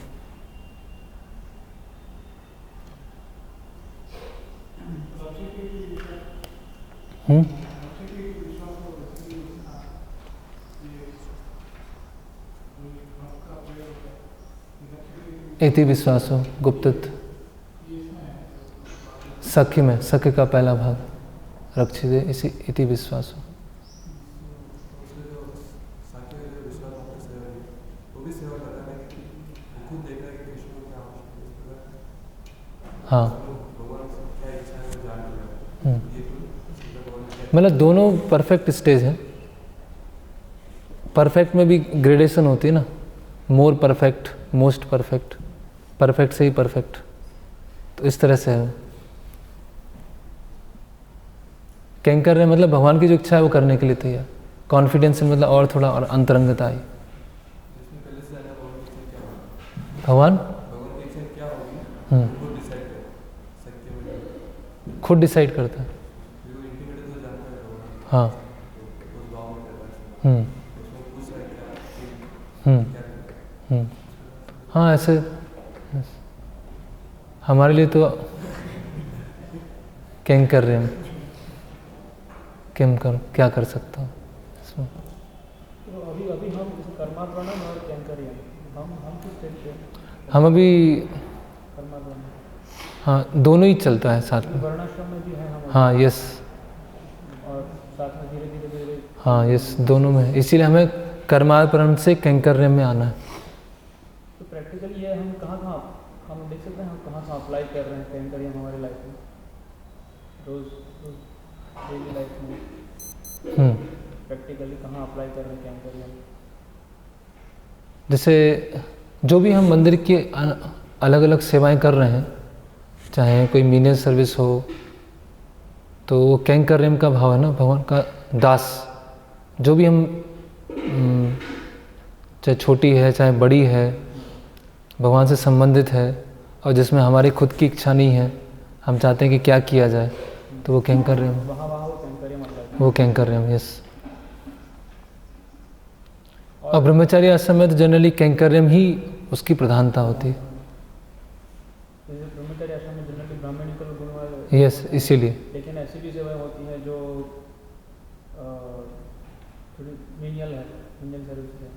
इति विश्वासो गुप्तत्व, सख्य में सख्य का पहला भाग रक्षित, इसी इति विश्वासो। हाँ, मतलब दोनों परफेक्ट स्टेज हैं। परफेक्ट में भी ग्रेडेशन होती है ना, more perfect, most perfect, perfect से ही परफेक्ट, तो इस तरह से है। कैंकर मतलब भगवान की जो इच्छा है वो करने के लिए तैयार, कॉन्फिडेंस मतलब और थोड़ा और अंतरंगता आई। भगवान खुद डिसाइड करता है। हाँ हाँ, ऐसे हमारे लिए तो कैंकर रहे हैं, क्या कर सकता हूँ इसमें। तो अभी हम कर्मात्मा और कैंकर हम किस स्टेज पे? हम अभी कर्मात्मा, हाँ दोनों ही चलता है साथ में। वर्णाश्रम में भी है हम। हाँ यस, और साथ में धीरे धीरे हाँ यस, दोनों में है। इसीलिए हमें कर्मार्पण से कैंकर्य में आना है। तो प्रैक्टिकली ये हम कहाँ हम देख सकते हैं, हम कहाँ अप्लाई कर रहे हैं कैंकर्य हमारे लाइफ में, रोज डेली लाइफ में प्रैक्टिकली कहाँ अप्लाई कर रहे हैं कैंकर्य? जैसे जो भी हम मंदिर की अलग अलग सेवाएं कर रहे हैं, चाहे कोई मीनियल सर्विस हो, तो वो कैंकर्यम का भाव है ना, भगवान का दास। जो भी हम चाहे छोटी है चाहे बड़ी है, भगवान से संबंधित है, और जिसमें हमारी खुद की इच्छा नहीं है, हम चाहते हैं कि क्या किया जाए, तो वो कैंकर्यम, वो कैंकर्यम, यस। और ब्रह्मचारी आश्रम में तो जनरली कैंकर्यम ही उसकी प्रधानता होती है। ब्रह्मचारी आश्रम में जनरली ब्राह्मणिकल गुण वाले, यस, इसीलिए। लेकिन ऐसी भी सेवाएं होती हैं जो थोड़ी मीनियल है, मीनियल सर्विस है,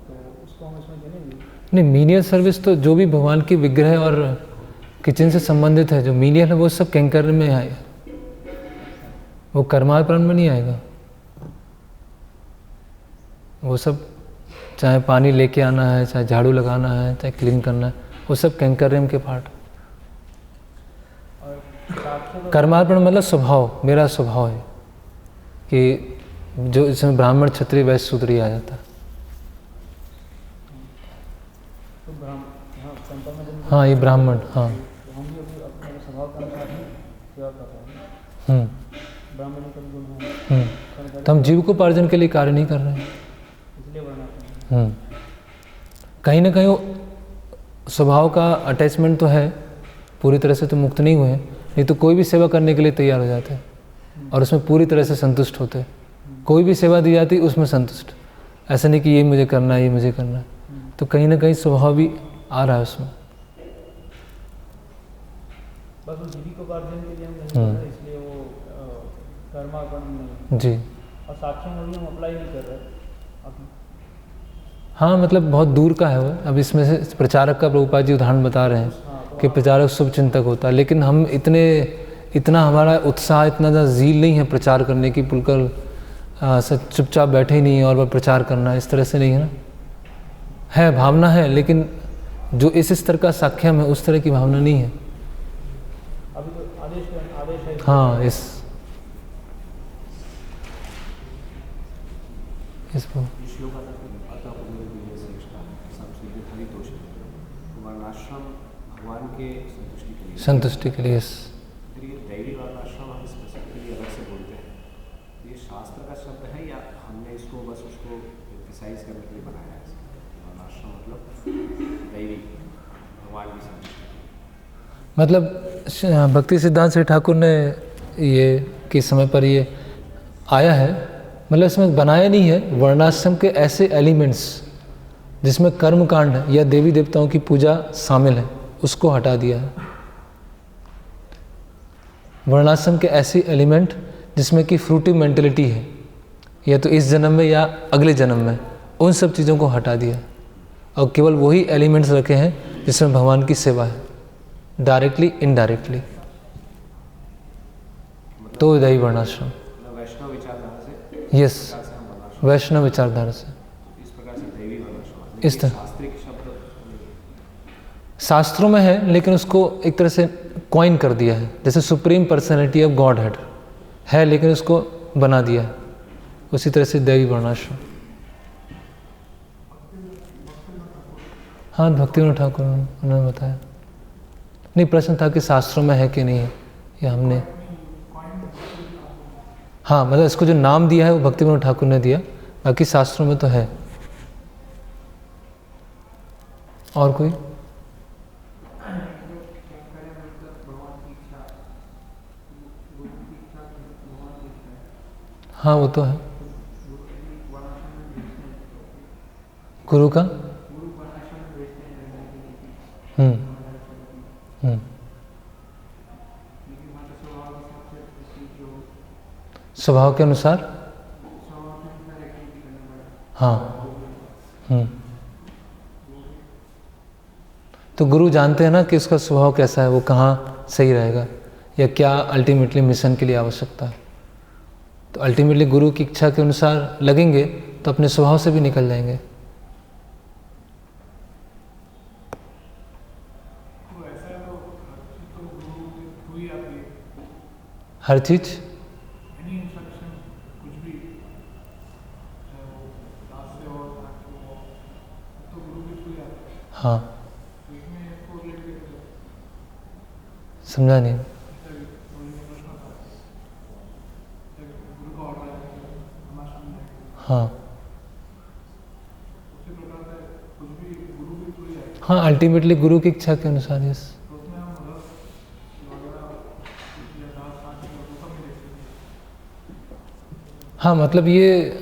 तो उसको हम इसमें गिनेंगे? नहीं, मीनियल सर्विस तो जो भी भगवान की विग्रह और किचन से संबंधित है, जो मीनियल है वो सब कैंकर्य में आए, वो कर्मार्पण में नहीं आएगा। वो सब चाहे पानी लेके आना है, चाहे झाड़ू लगाना है, चाहे क्लीन करना है, वो सब कैंकर्यम के पार्ट। कर्मार्पण मतलब स्वभाव, मेरा स्वभाव है कि जो इसमें ब्राह्मण क्षत्रिय वैश्य शूद्र ही आ जाता है। हाँ ये ब्राह्मण, हाँ हम भी अपने स्वभाव के अनुसार सेवा कर रहे हैं, ब्राह्मणिकल गुण है, तो हम जीविकोपार्जन के लिए कार्य नहीं कर रहे हैं, इसलिए वर्णाश्रम। कहीं ना कहीं स्वभाव का अटैचमेंट तो है, पूरी तरह से तो मुक्त नहीं हुए, नहीं तो कोई भी सेवा करने के लिए तैयार हो जाते हैं और उसमें पूरी तरह से संतुष्ट होते हैं। कोई भी सेवा दी जाती उसमें संतुष्ट, ऐसा नहीं कि ये मुझे करना है, ये मुझे करना है, तो कहीं ना कहीं स्वभाव भी आ रहा है उसमें। बस वो जीविकोपार्जन के लिए हम नहीं कर रहे, इसलिए वो कर्मार्पण नहीं जी। और साक्ष्य में भी हम अप्लाई नहीं कर रहे अभी। हाँ मतलब बहुत दूर का है वो। अब इसमें से प्रचारक का प्रभुपाद जी उदाहरण बता रहे हैं कि प्रचारक शुभ चिंतक होता है, लेकिन हम इतना हमारा उत्साह, इतना ज़्यादा ज़ील नहीं है प्रचार करने की, बिल्कुल चुपचाप बैठे ही नहीं है और वह प्रचार करना, इस तरह से नहीं है ना। है भावना है, लेकिन जो इस स्तर का साक्ष्यम है उस तरह की भावना नहीं है। अभी तो आदेश है। हाँ इसको वर्णाश्रम भगवान के संतुष्टि के लिए, यस। दैवी वर्णाश्रम हम स्पेसिफिकली अलग से बोलते हैं, ये शास्त्र का शब्द है या हमने इसको बस उसको एम्फसाइज करने के लिए बनाया है? वर्णाश्रम मतलब दैवी, भगवान की संतुष्टि। मतलब भक्ति सिद्धांत श्री ठाकुर ने ये के समय पर ये आया है, मतलब इसमें बनाया नहीं है, वर्णाश्रम के ऐसे एलिमेंट्स जिसमें कर्म कांड या देवी देवताओं की पूजा शामिल है उसको हटा दिया है। वर्णाश्रम के ऐसे एलिमेंट जिसमें कि फ्रूटिव मेंटेलिटी है, या तो इस जन्म में या अगले जन्म में, उन सब चीज़ों को हटा दिया और केवल वही एलिमेंट्स रखे हैं जिसमें भगवान की सेवा है, डायरेक्टली इनडायरेक्टली। तो दैवी वर्णाश्रम, वैष्णव विचारधारा से, यस, वैष्णव विचारधारा से इस प्रकार से दैवी वर्णाश्रम, इस तरह शास्त्रिक शब्द शास्त्रों में है, लेकिन उसको एक तरह से कॉइन कर दिया है, जैसे supreme personality of God head है, लेकिन उसको बना दिया है, उसी तरह से दैवी वर्णाश्रम। हाँ, भक्तिविनोद ठाकुर उन्होंने बताया। नहीं, प्रश्न था कि शास्त्रों में है कि नहीं है, या हमने, हाँ मतलब इसको जो नाम दिया है वो भक्तिविनोद ठाकुर ने दिया, बाकी शास्त्रों में तो है। और कोई? हाँ वो तो है। गुरु का स्वभाव के अनुसार, हाँ। तो गुरु जानते हैं ना कि उसका स्वभाव कैसा है, वो कहाँ सही रहेगा, या क्या अल्टीमेटली मिशन के लिए आवश्यकता है। तो अल्टीमेटली गुरु की इच्छा के अनुसार लगेंगे तो अपने स्वभाव से भी निकल जाएंगे। हर चीज, हाँ समझा नहीं। हाँ हाँ, अल्टीमेटली गुरु की इच्छा के अनुसार। यस, हाँ मतलब ये,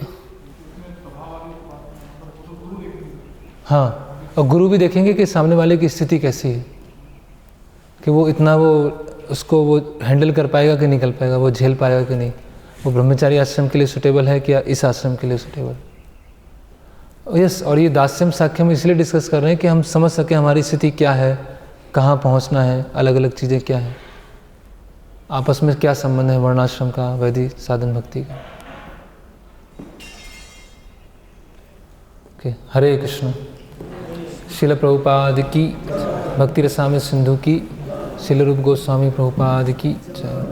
हाँ, और गुरु भी देखेंगे कि सामने वाले की स्थिति कैसी है, कि वो इतना वो उसको वो हैंडल कर पाएगा कि नहीं कर पाएगा, वो झेल पाएगा कि नहीं, वो ब्रह्मचारी आश्रम के लिए सूटेबल है कि या इस आश्रम के लिए सूटेबल। यस, और ये दास्यम साख्यम इसलिए डिस्कस कर रहे हैं कि हम समझ सकें हमारी स्थिति क्या है, कहाँ पहुँचना है, अलग अलग चीज़ें क्या हैं, आपस में क्या संबंध है वर्णाश्रम का, वैदिक साधन भक्ति का। ओके, हरे कृष्ण। शिल प्रभुपाद की, भक्ति रसामृत सिंधु की, शिल रूप गोस्वामी प्रभुपाद की जय।